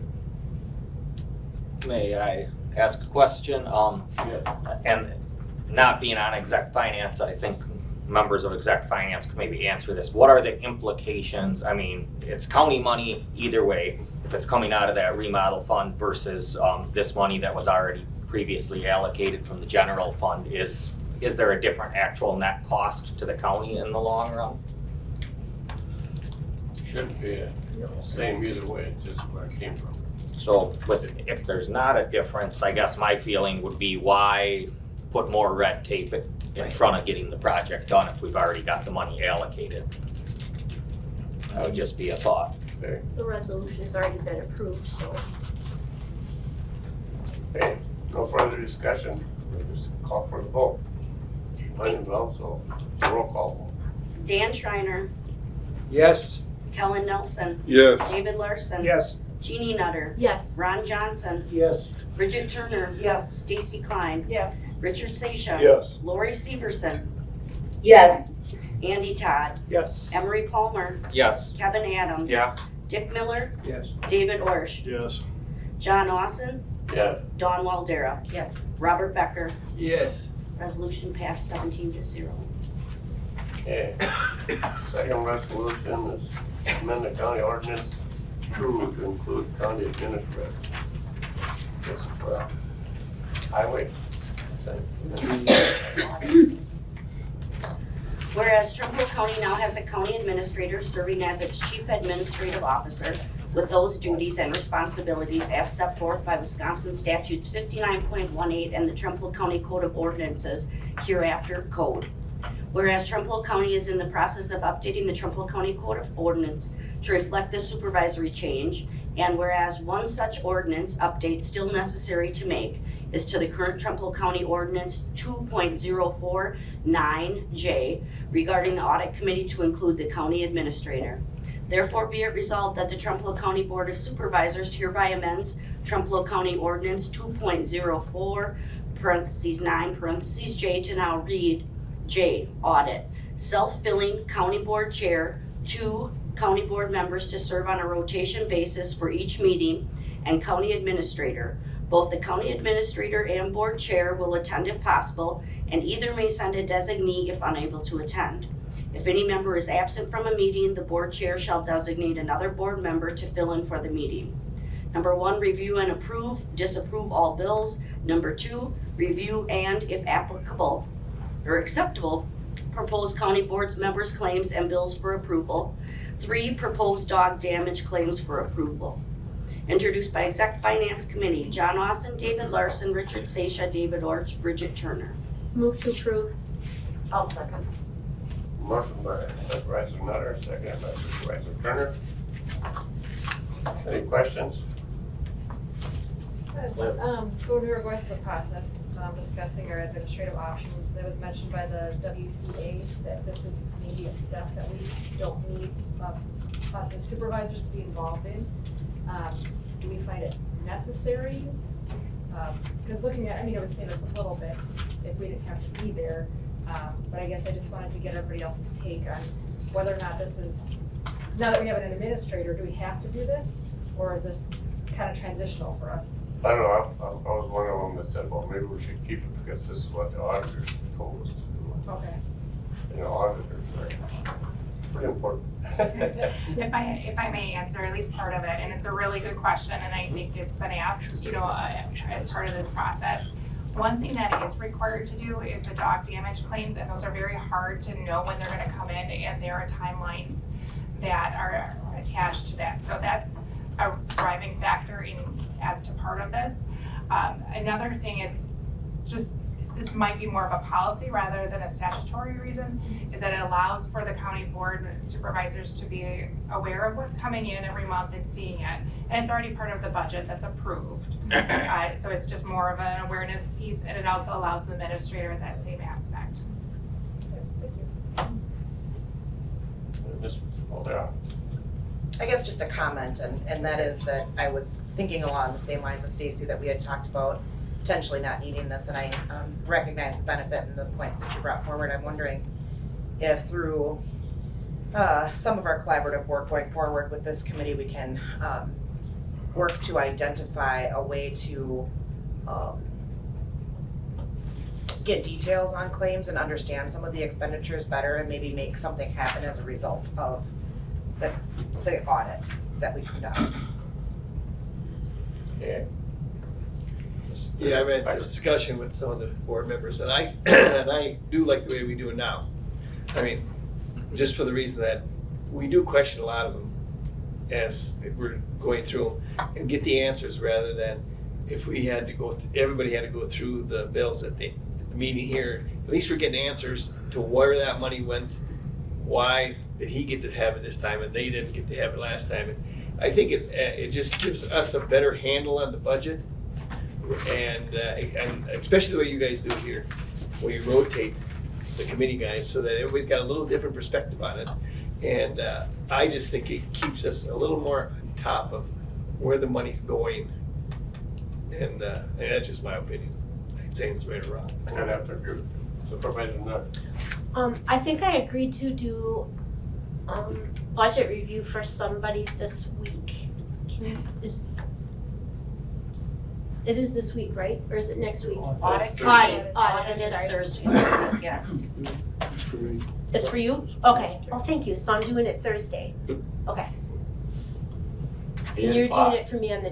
May I ask a question? Yeah. And not being on exec finance, I think members of exec finance could maybe answer this. What are the implications? I mean, it's county money either way, if it's coming out of that remodel fund versus this money that was already previously allocated from the general fund. Is there a different actual net cost to the county in the long run? Shouldn't be the same either way, it's just where it came from. So if there's not a difference, I guess my feeling would be why put more red tape in front of getting the project done if we've already got the money allocated? That would just be a thought. Okay. The resolution's already been approved, so. Okay, no further discussion, we'll just call for the vote. Mine also, roll call. Dan Schreiner, Yes. Kellen Nelson, Yes. David Larson. Yes. Jeannie Nutter, Yes. Ron Johnson, Yes. Bridget Turner. Yes. Stacy Klein, Yes. Richard Seisha. Yes. Lori Severson, Yes. Andy Todd, Yes. Emery Palmer, Yes. Kevin Adams. Yes. Dick Miller, Yes. David Orsh, Yes. John Austin, Yeah. Dawn Waldera, Yes. Robert Becker. Yes. Resolution passed 17-0. Okay. Second resolution is amend the county ordinance 2 to include county administrator. This is for highway. Whereas Trumpealeau County now has a county administrator serving as its chief administrative officer with those duties and responsibilities as set forth by Wisconsin statutes 59.18 and the Trumpealeau County Code of Ordinances, hereafter code. Whereas Trumpealeau County is in the process of updating the Trumpealeau County Code of Ordinance to reflect this supervisory change, and whereas one such ordinance update still necessary to make is to the current Trumpealeau County Ordinance 2.049J regarding the audit committee to include the county administrator. Therefore be it resolved that the Trumpealeau County Board of Supervisors hereby amends Trumpealeau County Ordinance 2.04 (9) J to now read J, audit. Self-filling county board chair, 2 county board members to serve on a rotation basis for each meeting, and county administrator. Both the county administrator and board chair will attend if possible, and either may send a designee if unable to attend. If any member is absent from a meeting, the board chair shall designate another board member to fill in for the meeting. Number 1, review and disapprove all bills. Number 2, review and, if applicable or acceptable, propose county board's members' claims and bills for approval. 3, propose dog damage claims for approval. Introduced by Exec Finance Committee, John Austin, David Larson, Richard Seisha, David Orch, Bridget Turner. Move to approve. I'll second. Motion by Supervisor Nutter, second by Supervisor Turner. Any questions? So when we were going through the process, discussing our administrative options, it was mentioned by the WCA that this is maybe a step that we don't need us as supervisors to be involved in. Do we find it necessary? Because looking at, it would save us a little bit if we didn't have to be there. But I guess I just wanted to get everybody else's take on whether or not this is, now that we have an administrator, do we have to do this? Or is this kind of transitional for us? I don't know, I was one of them that said, well, maybe we should keep it because this is what the auditors told us to do. Okay. Auditors are pretty important. If I may answer at least part of it, and it's a really good question, and I think it's been asked, as part of this process. One thing that is required to do is the dog damage claims, and those are very hard to know when they're gonna come in, and there are timelines that are attached to that. So that's a driving factor as to part of this. Another thing is just, this might be more of a policy rather than a statutory reason, is that it allows for the county board supervisors to be aware of what's coming in every month and seeing it. And it's already part of the budget that's approved. So it's just more of an awareness piece, and it also allows the administrator that same aspect. Ms. Waldera. I guess just a comment, and that is that I was thinking along the same lines as Stacy, that we had talked about potentially not needing this, and I recognize the benefit and the points that you brought forward. I'm wondering if through some of our collaborative work going forward with this committee, we can work to identify a way to get details on claims and understand some of the expenditures better and maybe make something happen as a result of the audit that we conduct. Okay. Yeah, I've had this discussion with some of the board members, and I and I do like the way we do it now. I mean, just for the reason that we do question a lot of them as we're going through them and get the answers, rather than if we had to go, everybody had to go through the bills at the meeting here. At least we're getting answers to where that money went, why did he get to have it this time and they didn't get to have it last time. And I think it just gives us a better handle on the budget, and especially the way you guys do it here, where you rotate the committee guys so that everybody's got a little different perspective on it. And I just think it keeps us a little more on top of where the money's going. And that's just my opinion. I ain't saying it's right or wrong. I'd have to agree with you. Supervisor Nutt. I think I agreed to do budget review for somebody this week. It is this week, right? Or is it next week? Audit, Audit, audit I'm is sorry. Thursday this week, yes. It's for you? Okay. Well, thank you. So I'm doing it Thursday. Okay. And you're doing it for me on the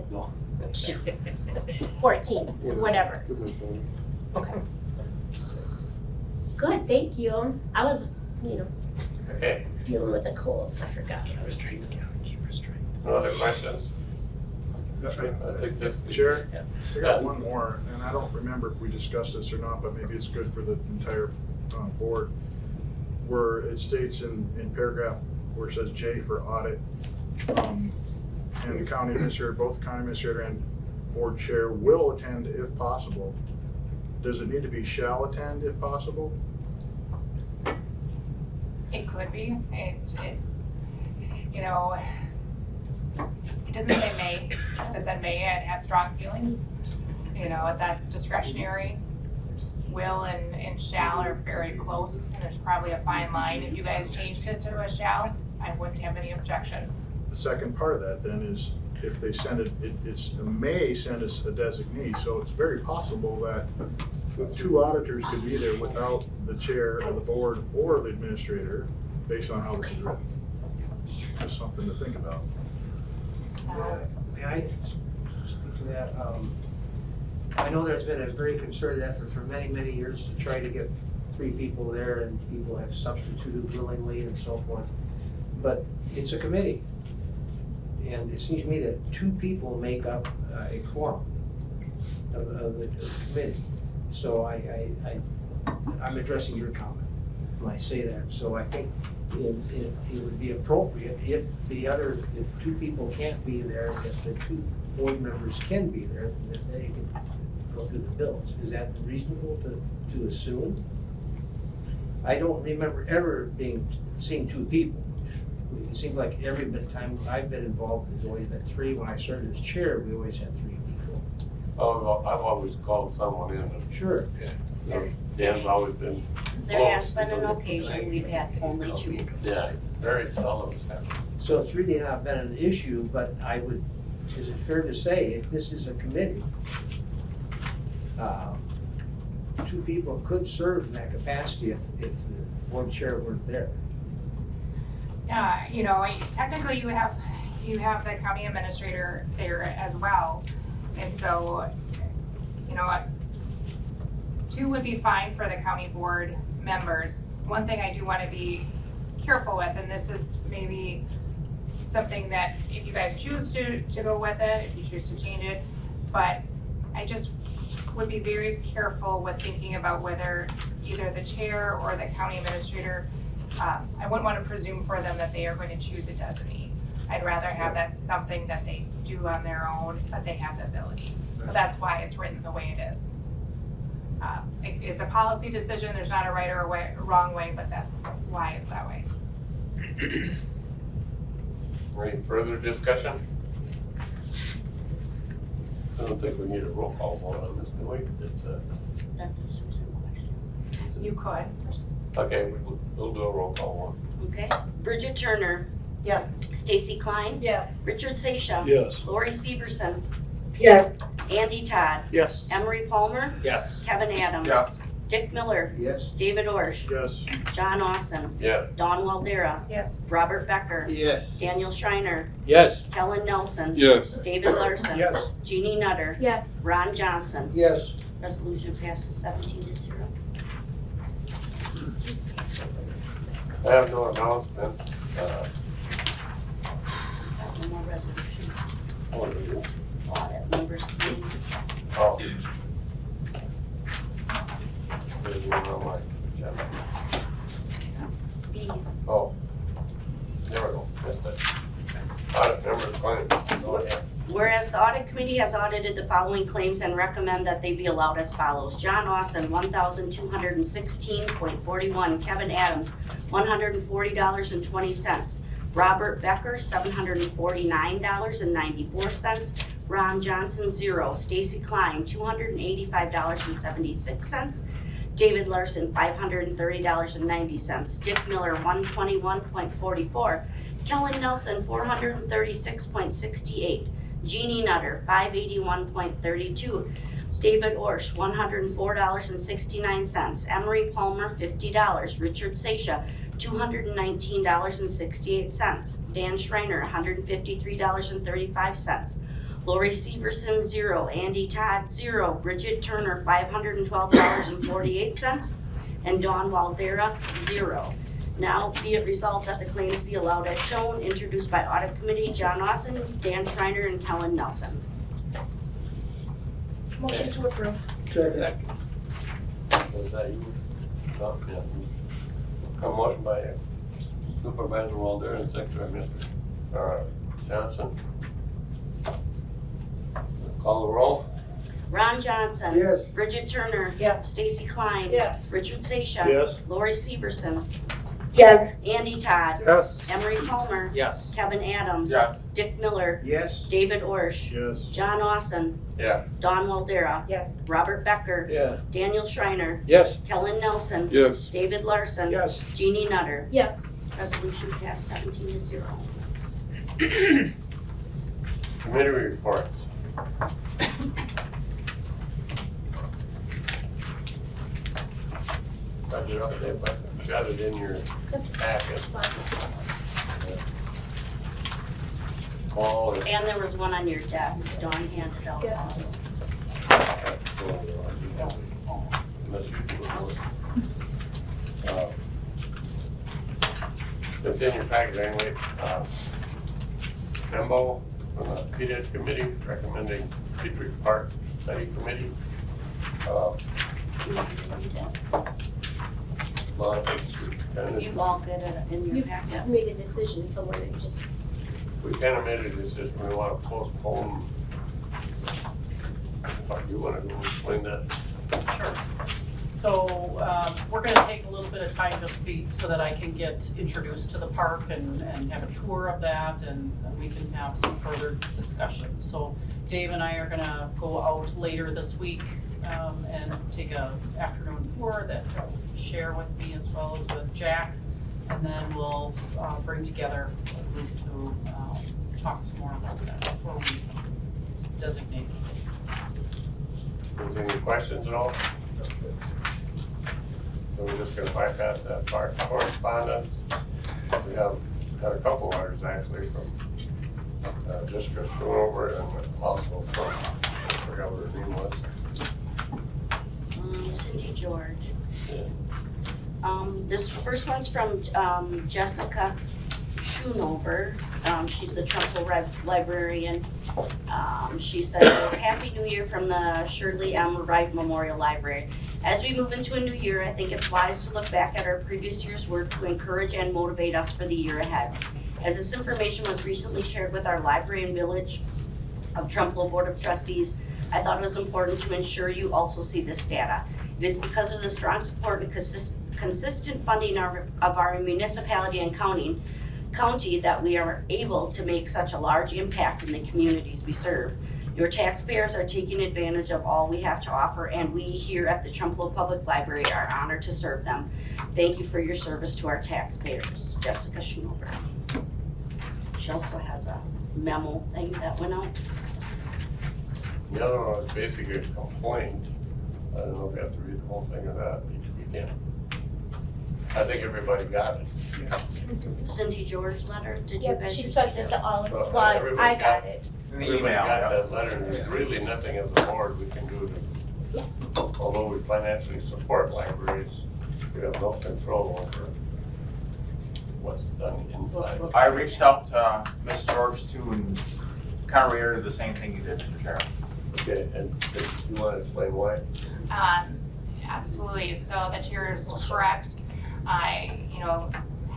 14th, whatever. Okay. Good, thank you. I was, Okay, dealing with a cold, so I forgot. Keep restrained, keep restrained. no other questions? I think this. Chair, I got one more, and I don't remember if we discussed this or not, but maybe it's good for the entire board. Where it states in paragraph where it says J for audit, and the county administrator, both county administrator and board chair will attend if possible. Does it need to be shall attend if possible? It could be, it's, it doesn't say may. If it said may, I'd have strong feelings. That's discretionary. Will and shall are very close, and there's probably a fine line. If you guys changed it to a shall, I wouldn't have any objection. The second part of that then is if they send it's may send us a designee, so it's very possible that two auditors could be there without the chair of the board or the administrator, based on how this is written. Just something to think about. May I speak to that? I know there's been a very concerted effort for many, many years to try to get 3 people there, and people have substituted willingly and so forth. But it's a committee. And it seems to me that 2 people make up a quorum of the committee. So I'm addressing your comment when I say that. So I think it would be appropriate if 2 people can't be there, if the 2 board members can be there, that they can go through the bills. Is that reasonable to assume? I don't remember ever seeing 2 people. It seems like every time I've been involved, there's always been 3. When I served as chair, we always had 3 people. Oh, well, I've always called someone in. Sure. Dan's always been. There has been an occasion we've had only 2. Yeah, very seldom. So it's really not been an issue, but is it fair to say, if this is a committee, 2 people could serve in that capacity if the board chair weren't there? Technically you have the county administrator there as well. And so, 2 would be fine for the county board members. One thing I do want to be careful with, and this is maybe something that if you guys choose to go with it, if you choose to change it, but I just would be very careful with thinking about whether either the chair or the county administrator, I wouldn't want to presume for them that they are going to choose a designee. I'd rather have that something that they do on their own, but they have the ability. So that's why it's written the way it is. It's a policy decision, there's not a right or a wrong way, but that's why it's that way. Any further discussion? I don't think we need a roll call vote on this, do we? That's a Susan question. You could. Okay, we'll do a roll call Okay. Bridget Turner, Yes. Stacy Klein, Yes. Richard Seisha, Yes. Lori Severson, Yes. Andy Todd, Yes. Emery Palmer, Yes. Kevin Adams. Yes. Dick Miller, Yes. David Orsh, Yes. John Austin, one. Yeah. Dawn Waldera, Yes. Robert Becker, Yes. Daniel Schreiner, Yes. Kellen Nelson, Yes. David Larson, Yes. Jeannie Nutter, Yes. Ron Johnson. Yes. Resolution passes 17-0. I have no announcements. Got one more resolution. What do we do? Audit members claims. Oh. There's one on my agenda. B. Oh. There we go, missed it. Audit members claims, go ahead. Whereas the audit committee has audited the following claims and recommend that they be allowed as follows. John Austin, $1,216.41. Kevin Adams, $140.20. Robert Becker, $749.94. Ron Johnson, 0. Stacy Klein, $285.76. David Larson, $530.90. Dick Miller, $121.44. Kellen Nelson, $436.68. Jeannie Nutter, $581.32. David Orsh, $104.69. Emery Palmer, $50. Richard Seisha, $219.68. Dan Schreiner, $153.35. Lori Severson, 0. Andy Todd, 0. Bridget Turner, $512.48. And Dawn Waldera, 0. Now be it resolved that the claims be allowed as shown, introduced by Audit Committee John Austin, Dan Schreiner, and Kellen Nelson. Motion to approve. Second. Was that you? No, yeah. A motion by Supervisor Walder and second by Mr. Johnson. Call the roll? Ron Johnson. Yes. Bridget Turner. Yes. Stacy Klein. Yes. Richard Seisha. Yes. Lori Severson. Yes. Andy Todd. Yes. Emery Palmer. Yes. Kevin Adams. Yes. Dick Miller. Yes. David Orsh. Yes. John Austin. Yeah. Dawn Waldera. Yes. Robert Becker. Yeah. Daniel Schreiner. Yes. Kellen Nelson. Yes. David Larson. Yes. Jeannie Nutter. Yes. Resolution passed 17-0. Committee reports. Budget update, but I got it in your packet. Paul is. And there was one on your desk. Dawn handed out. Yeah. Unless you do it. It's in your packet anyway. Memo from the PDED committee recommending Petrie Park Study Committee. Lot of things we kinda- You all get it in your You've packet. made a decision, so we're just, We kind of made a decision, we want to postpone. What, you want to go explain that? Sure. So, we're gonna take a little bit of time just so that I can get introduced to the park and have a tour of that and we can have some further discussions. So Dave and I are gonna go out later this week, and take a afternoon tour that he'll share with me as well as with Jack. And then we'll, bring together a group to, talk some more about that before we designate the date. Any questions at all? So we're just gonna bypass that part. Correspondence, we have got a couple letters actually from Jessica Schoonover and also from, I forgot what her name was. Cindy George. Yeah. This first one's from Jessica Schoonover. She's the Trempealeau librarian. She says, "Happy New Year from the Shirley M. Wright Memorial Library. As we move into a new year, I think it's wise to look back at our previous year's work to encourage and motivate us for the year ahead. As this information was recently shared with our Library and Village of Trempealeau Board of Trustees, I thought it was important to ensure you also see this data. It is because of the strong support and consistent funding of our municipality and county that we are able to make such a large impact in the communities we serve. Your taxpayers are taking advantage of all we have to offer, and we here at the Trempealeau Public Library are honored to serve them. Thank you for your service to our taxpayers. Jessica Schmover. She also has a memo thing that went out. The other one was basically a complaint. I don't know if you have to read the whole thing or not, you can. I think everybody got it. Cindy George letter, did you Yep, guys she receive sent it that? to all of Well, us. Well, everybody I got got it. Everybody got that letter, and there's really nothing as a board we can do to, although we financially support libraries, we have no control over what's done inside. I reached out to Ms. George too and kind of reiterated the same thing you did, Mr. Chair. Okay, and you want to explain why? Absolutely, so the chair is correct. I,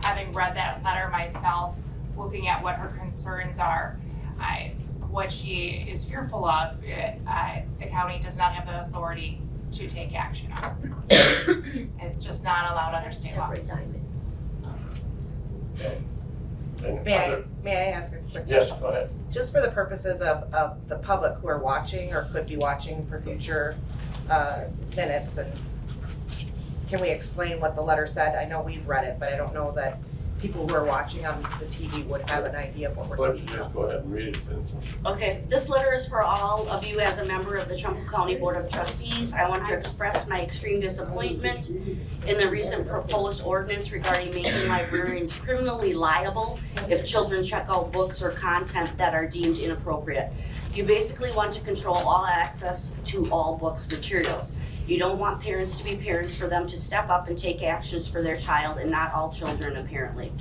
having read that letter myself, looking at what her concerns are, what she is fearful of, the county does not have the authority to take action on. It's just not allowed under state law. Okay. And May I ask a quick question? Yes, go ahead. Just for the purposes of the public who are watching or could be watching for future minutes, and can we explain what the letter said? I know we've read it, but I don't know that people who are watching on the TV would have an idea of what we're Why don't you speaking just of. go ahead and read it then? Okay, this letter is for all of you as a member of the Trumbull County Board of Trustees. I want to express my extreme disappointment in the recent proposed ordinance regarding making librarians criminally liable if children check out books or content that are deemed inappropriate. You basically want to control all access to all books materials. You don't want parents to be parents for them to step up and take actions for their child, and not all children apparently.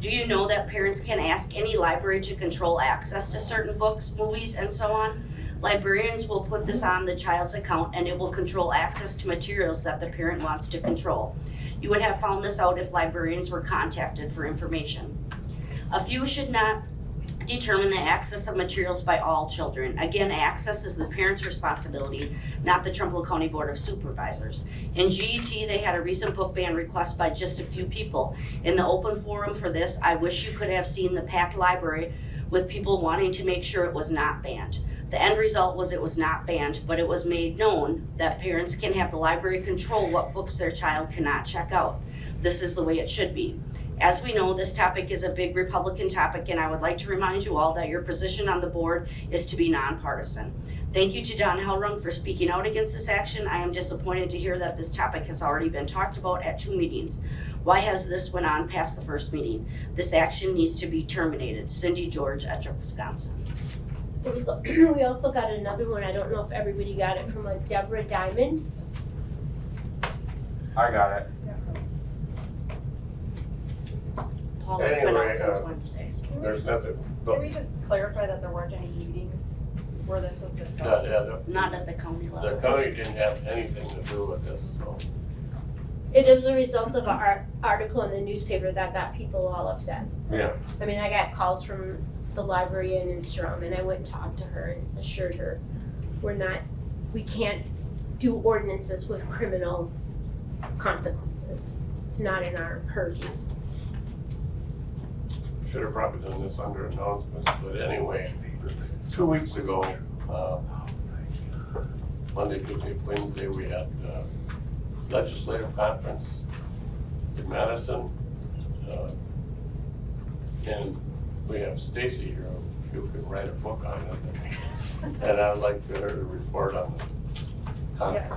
Do you know that parents can ask any library to control access to certain books, movies, and so on? Librarians will put this on the child's account, and it will control access to materials that the parent wants to control. You would have found this out if librarians were contacted for information. A few should not determine the access of materials by all children. Again, access is the parent's responsibility, not the Trumpealeau County Board of Supervisors. In GET, they had a recent book ban request by just a few people. In the open forum for this, I wish you could have seen the packed library with people wanting to make sure it was not banned. The end result was it was not banned, but it was made known that parents can have the library control what books their child cannot check out. This is the way it should be. As we know, this topic is a big Republican topic, and I would like to remind you all that your position on the board is to be nonpartisan. Thank you to Don Hellrung for speaking out against this action. I am disappointed to hear that this topic has already been talked about at 2 meetings. Why has this went on past the first meeting? This action needs to be terminated. Cindy George, Ettrick, Wisconsin. We also got another one, I don't know if everybody got it, from Deborah Diamond. I got it. Paul has been Anyway, out since Wednesday. So. There's nothing. Can we just clarify that there weren't any meetings where this was discussed? Not at the county level. The county didn't have anything to do with this, so. It was a result of an article in the newspaper that got people all upset. Yeah. I mean, I got calls from the librarian in Strom, and I went and talked to her and assured her we can't do ordinances with criminal consequences. It's not in our purview. Should have probably done this under announcements, but anyway, 2 weeks ago, Monday, Tuesday, Wednesday, we had legislative conference in Madison. And we have Stacy here, who can write a book on it. And I'd like her to report on the conference.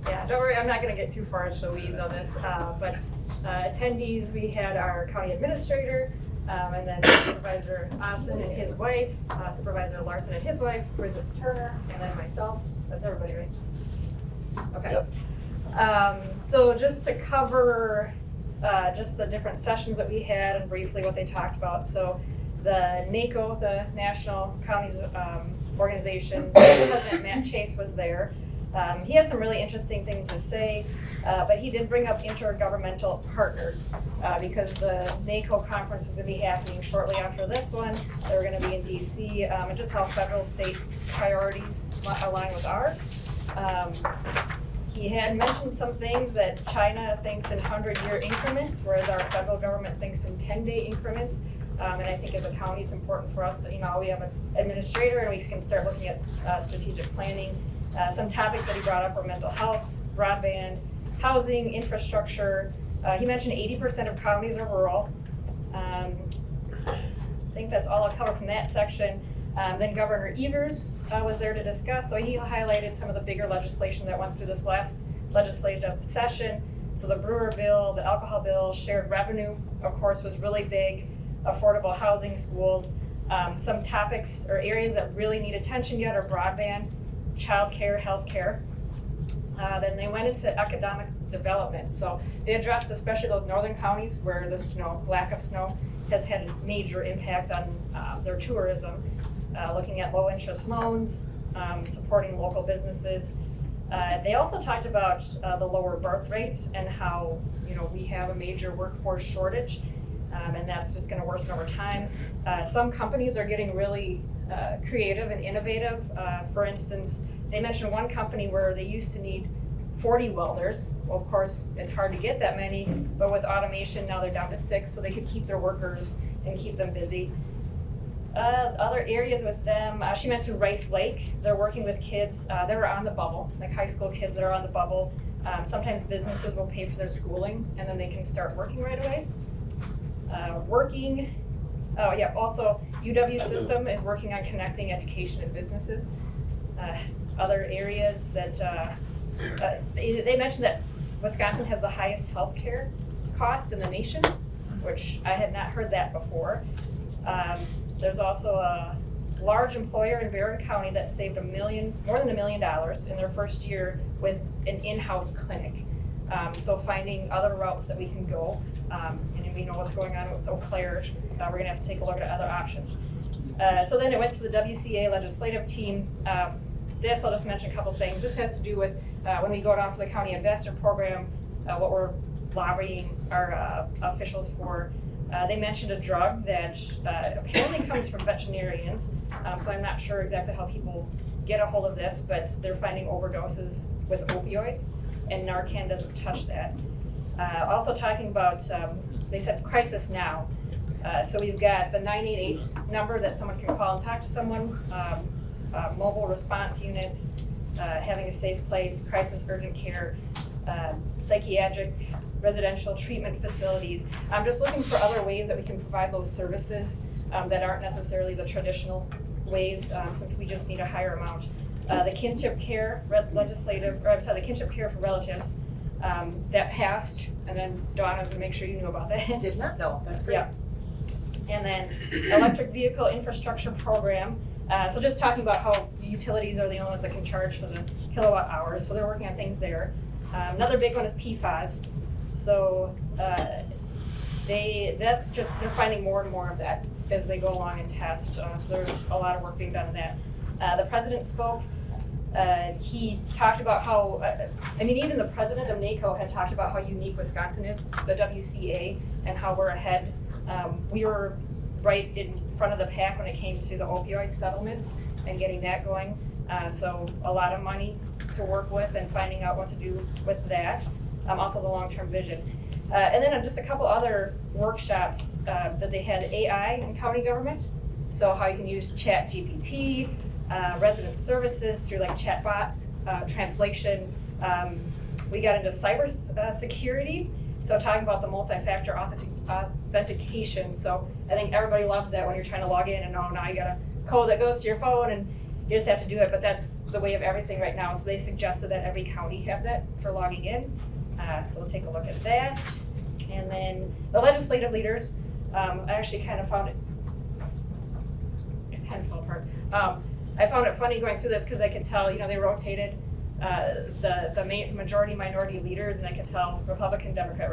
Yeah, don't worry, I'm not gonna get too far into the weeds on this, but attendees, we had our county administrator, and then Supervisor Ossen and his wife, Supervisor Larson and his wife, Bridget Turner, and then myself. That's everybody, right? Okay. Yep. So just to cover just the different sessions that we had and briefly what they talked about. So the NACO, the National Counties Organization, President Matt Chase was there. He had some really interesting things to say, but he did bring up intergovernmental partners because the NACO conference was going to be happening shortly after this one. They were going to be in DC, and just how federal state priorities align with ours. He had mentioned some things that China thinks in 100-year increments, whereas our federal government thinks in 10-day increments. And I think as a county, it's important for us, we have an administrator and we can start looking at strategic planning. Some topics that he brought up were mental health, broadband, housing, infrastructure. He mentioned 80% of counties are rural. I think that's all I'll cover from that section. Then Governor Evers was there to discuss, so he highlighted some of the bigger legislation that went through this last legislative session. So the brewer bill, the alcohol bill, shared revenue, of course, was really big, affordable housing, schools. Some topics or areas that really need attention yet are broadband, childcare, healthcare. Then they went into economic development. So they addressed especially those northern counties where the lack of snow has had a major impact on their tourism. Looking at low interest loans, supporting local businesses. They also talked about the lower birth rate and how we have a major workforce shortage, and that's just going to worsen over time. Some companies are getting really creative and innovative. For instance, they mentioned one company where they used to need 40 welders. Well, of course, it's hard to get that many, but with automation now they're down to 6, so they could keep their workers and keep them busy. Other areas with them, she mentioned Rice Lake. They're working with kids that are on the bubble, like high school kids that are on the bubble. Sometimes businesses will pay for their schooling and then they can start working right away. Also UW system is working on connecting education and businesses. Other areas that they mentioned that Wisconsin has the highest healthcare cost in the nation, which I had not heard that before. There's also a large employer in Barron County that saved more than $1 million in their first year with an in-house clinic. So finding other routes that we can go, and we know what's going on with Eau Claire, we're gonna have to take a look at other options. So then it went to the WCA legislative team. I'll just mention a couple things. This has to do with when we go down for the county ambassador program, what we're lobbying our officials for. They mentioned a drug that apparently comes from veterinarians, so I'm not sure exactly how people get a hold of this, but they're finding overdoses with opioids, and Narcan doesn't touch that. Also talking about, they said crisis now. So we've got the 988 number that someone can call and talk to someone, mobile response units, having a safe place, crisis urgent care, psychiatric residential treatment facilities. I'm just looking for other ways that we can provide those services that aren't necessarily the traditional ways, since we just need a higher amount. The kinship care the kinship care for relatives that passed, and then Donna's gonna make sure you knew about that. Did not know. That's great. Yeah. And then electric vehicle infrastructure program. So just talking about how utilities are the only ones that can charge for the kilowatt hours. So they're working on things there. Another big one is PFAS. So they're finding more and more of that as they go along and test. So there's a lot of work being done on that. The president spoke. He talked about how, even the president of NACO had talked about how unique Wisconsin is, the WCA, and how we're ahead. We were right in front of the pack when it came to the opioid settlements and getting that going. So a lot of money to work with and finding out what to do with that. Also the long-term vision. And then just a couple other workshops that they had, AI in county government. So how you can use ChatGPT, resident services through like chatbots, translation. We got into cyber security. So talking about the multi-factor authentication. So I think everybody loves that when you're trying to log in and now you got a code that goes to your phone and you just have to do it, but that's the way of everything right now. So they suggested that every county have that for logging in. So we'll take a look at that. And then the legislative leaders, I actually kind of found it kind of fell apart. I found it funny going through this because I could tell, they rotated the majority minority leaders, and I could tell Republican, Democrat.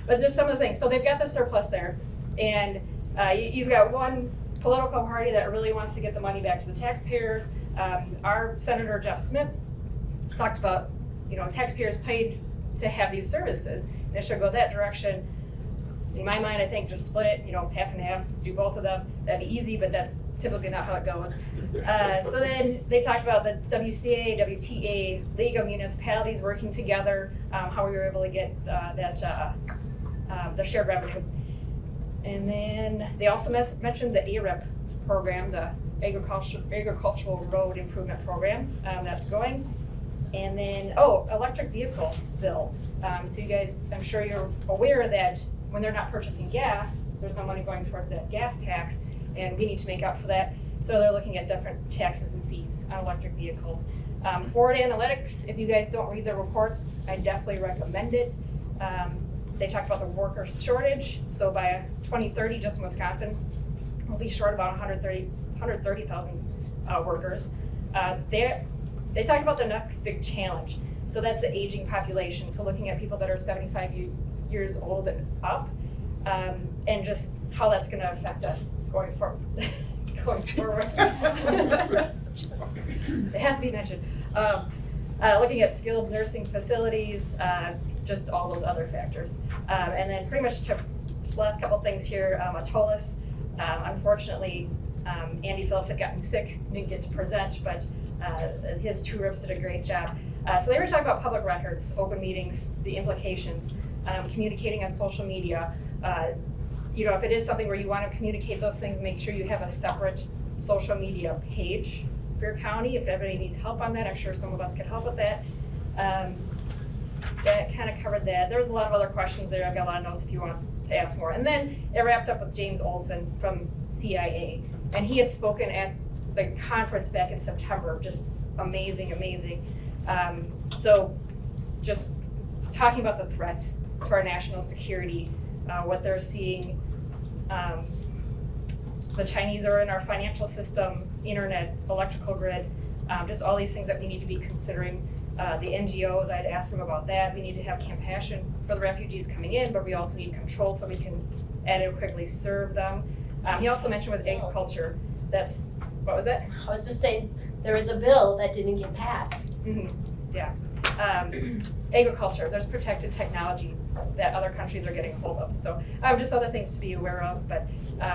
But just some of the things. So they've got the surplus there, and you've got one political party that really wants to get the money back to the taxpayers. Our Senator Jeff Smith talked about, taxpayers paid to have these services. They should go that direction. In my mind, I think just split it, half and half, do both of them. That'd be easy, but that's typically not how it goes. So then they talked about the WCA, WTA, League of Municipalities working together, how we were able to get the shared revenue. And then they also mentioned the AREP program, the Agricultural Road Improvement Program, that's going. And then, electric vehicle bill. So you guys, I'm sure you're aware that when they're not purchasing gas, there's no money going towards that gas tax, and we need to make up for that. So they're looking at different taxes and fees on electric vehicles. Forward Analytics, if you guys don't read the reports, I definitely recommend it. They talked about the worker shortage. So by 2030, just in Wisconsin, we'll be short about 130,000 workers. They talked about the next big challenge. So that's the aging population. So looking at people that are 75 years old and up, and just how that's going to affect us going forward. It has to be mentioned. Looking at skilled nursing facilities, just all those other factors. And then pretty much just last couple things here, Atolis. Unfortunately, Andy Phillips had gotten sick, didn't get to present, but his two reps did a great job. So they were talking about public records, open meetings, the implications, communicating on social media. If it is something where you want to communicate those things, make sure you have a separate social media page for your county. If everybody needs help on that, I'm sure some of us could help with that. That kind of covered that. There was a lot of other questions there. I've got a lot of notes if you want to ask more. And then it wrapped up with James Olson from CIA. And he had spoken at the conference back in September. Just amazing. So just talking about the threats to our national security, what they're seeing. The Chinese are in our financial system, internet, electrical grid, just all these things that we need to be considering. The NGOs, I'd asked them about that. We need to have compassion for the refugees coming in, but we also need control so we can adequately serve them. He also mentioned with agriculture, what was that? I was just saying, there was a bill that didn't get passed. Mm-hmm. Yeah. Agriculture, there's protected technology that other countries are getting a hold of. So just other things to be aware of, but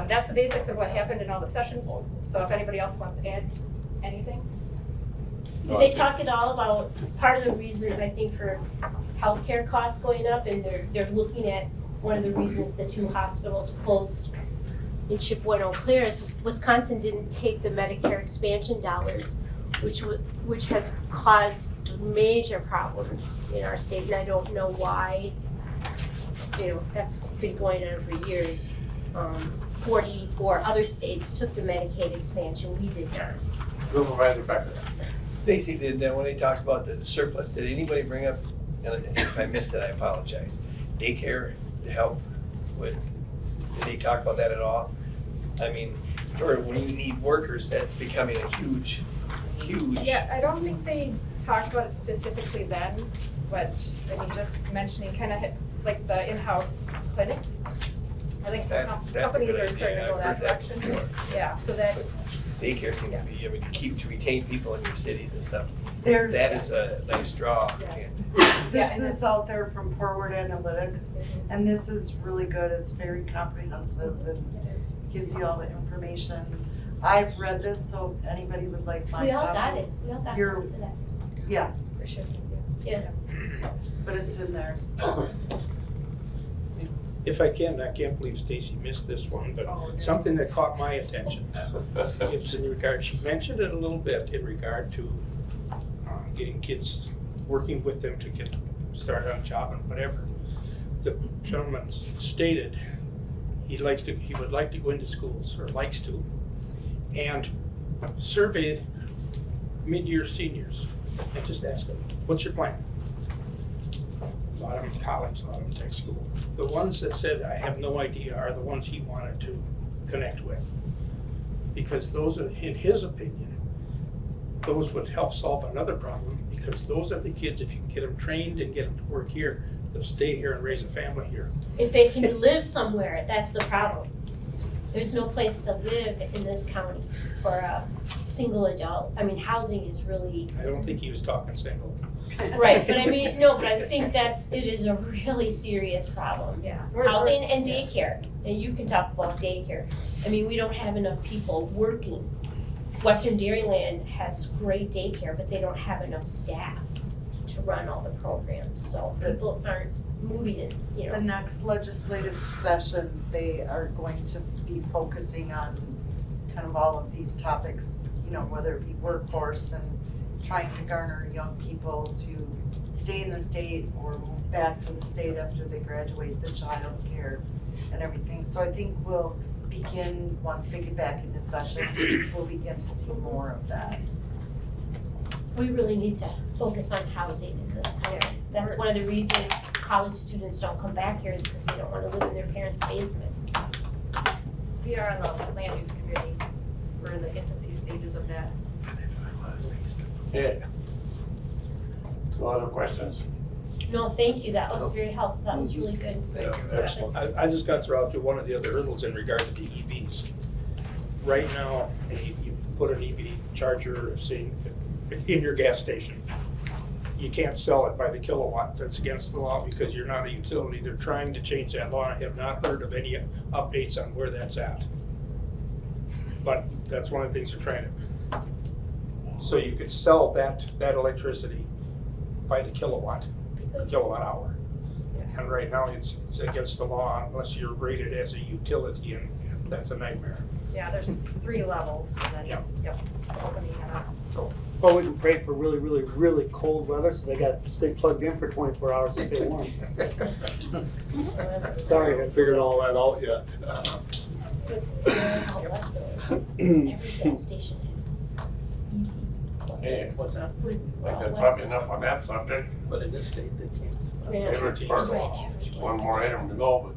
that's the basics of what happened in all the sessions. So if anybody else wants to add anything. Did they talk at all about part of the reason, I think, for healthcare costs going up, and they're looking at one of the reasons the two hospitals closed in Chippewa and Eau Claire is Wisconsin didn't take the Medicare expansion dollars, which has caused major problems in our state, and I don't know why. That's been going on for years. 44 other states took the Medicaid expansion, we did not. Supervisor Becker. Stacy did, when they talked about the surplus, did anybody bring up, and if I missed it, I apologize, daycare to help with, did they talk about that at all? I mean, for when you need workers, that's becoming a huge. Yeah, I don't think they talked about it specifically then, but just mentioning kind of like the in-house clinics. I think some companies are starting to go that direction. Yeah, so that daycare seems to be, to retain people in your cities and stuff. There's- That is a nice draw. This is out there from Forward Analytics, and this is really good. It's very comprehensive and gives you all the information. I've read this, so if anybody would like my copy. We all got it. Copies of that. Yeah, for sure. Yeah. but it's in there. If I can't believe Stacy missed this one, but something that caught my attention. It's in regard, she mentioned it a little bit in regard to getting kids, working with them to get started on a job and whatever. The gentleman stated he would like to go into schools, or likes to, and survey mid-year seniors and just ask them, what's your plan? A lot of them college, a lot of them tech school. The ones that said, I have no idea, are the ones he wanted to connect with. Because those are, in his opinion, those would help solve another problem, because those are the kids, if you can get them trained and get them to work here, they'll stay here and raise a family here. If they can live somewhere, that's the problem. There's no place to live in this county for a single adult. I mean, housing is really. I don't think he was talking single. Right, but I mean, no, but I think it is a really serious problem. Yeah. Housing and daycare, and you can talk about daycare. I mean, we don't have enough people working. Western Dairyland has great daycare, but they don't have enough staff to run all the programs, so people aren't moving it, you The know. next legislative session, they are going to be focusing on kind of all of these topics, you know, whether it be workforce and trying to garner young people to stay in the state or move back to the state after they graduate, the child care and everything. So I think we'll begin, once they get back into session, we'll begin to see more of that. We really need to focus on housing in this county. That's one of the reasons college students don't come back here is because they don't wanna live in their parents' basement. We are on the land use committee. We're in the infancy stages of that. Yeah. No other questions? No, thank you, that was very helpful, that was really good. Excellent. I just got to throw out to one of the other hurdles in regard to the EVs. Right now, if you put an EV charger, say, in your gas station, you can't sell it by the kilowatt. That's against the law because you're not a utility. They're trying to change that law. I have not heard of any updates on where that's at. But that's one of the things they're trying to. So you could sell that electricity by the kilowatt hour. And right now, it's against the law unless you're rated as a utility, and that's a nightmare. Yeah, there's 3 levels and then, Yep. it's opening it up. Well, we can pray for really, really, really cold weather, so they got to stay plugged in for 24 hours to stay warm. Sorry, I figured all that out yet. Whereas out west though, every gas station Hey, What's that? would. I think that's probably enough on that subject. But in this state, they can't. Yeah. Favorite part, one more item to go,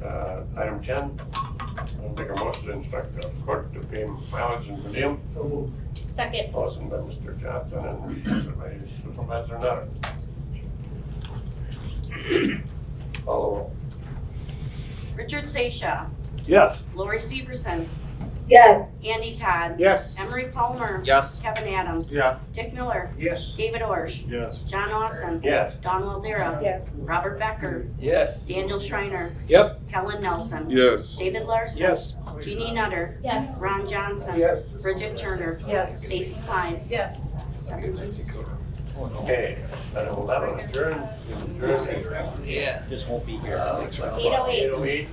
but, item 10, I'll make a motion to instruct the clerk to pay mileage and per diem. Second. Motion by Mr. Johnson and second by Supervisor Nutter. Call the roll. Richard Seisha, Yes. Lori Severson, Yes. Andy Todd. Yes. Emery Palmer. Yes. Kevin Adams. Yes. Dick Miller. Yes. David Orsh. Yes. John Austin. Yes. Don Waldera. Yes. Robert Becker. Yes. Daniel Schreiner. Yep. Kellen Nelson. Yes. David Larson. Yes. Jeannie Nutter. Yes. Ron Johnson. Yes. Bridget Turner. Yes. Stacy Klein. Yes. 17-0. Okay, item 11, adjourn. Yeah. Just won't be here. 808. 808.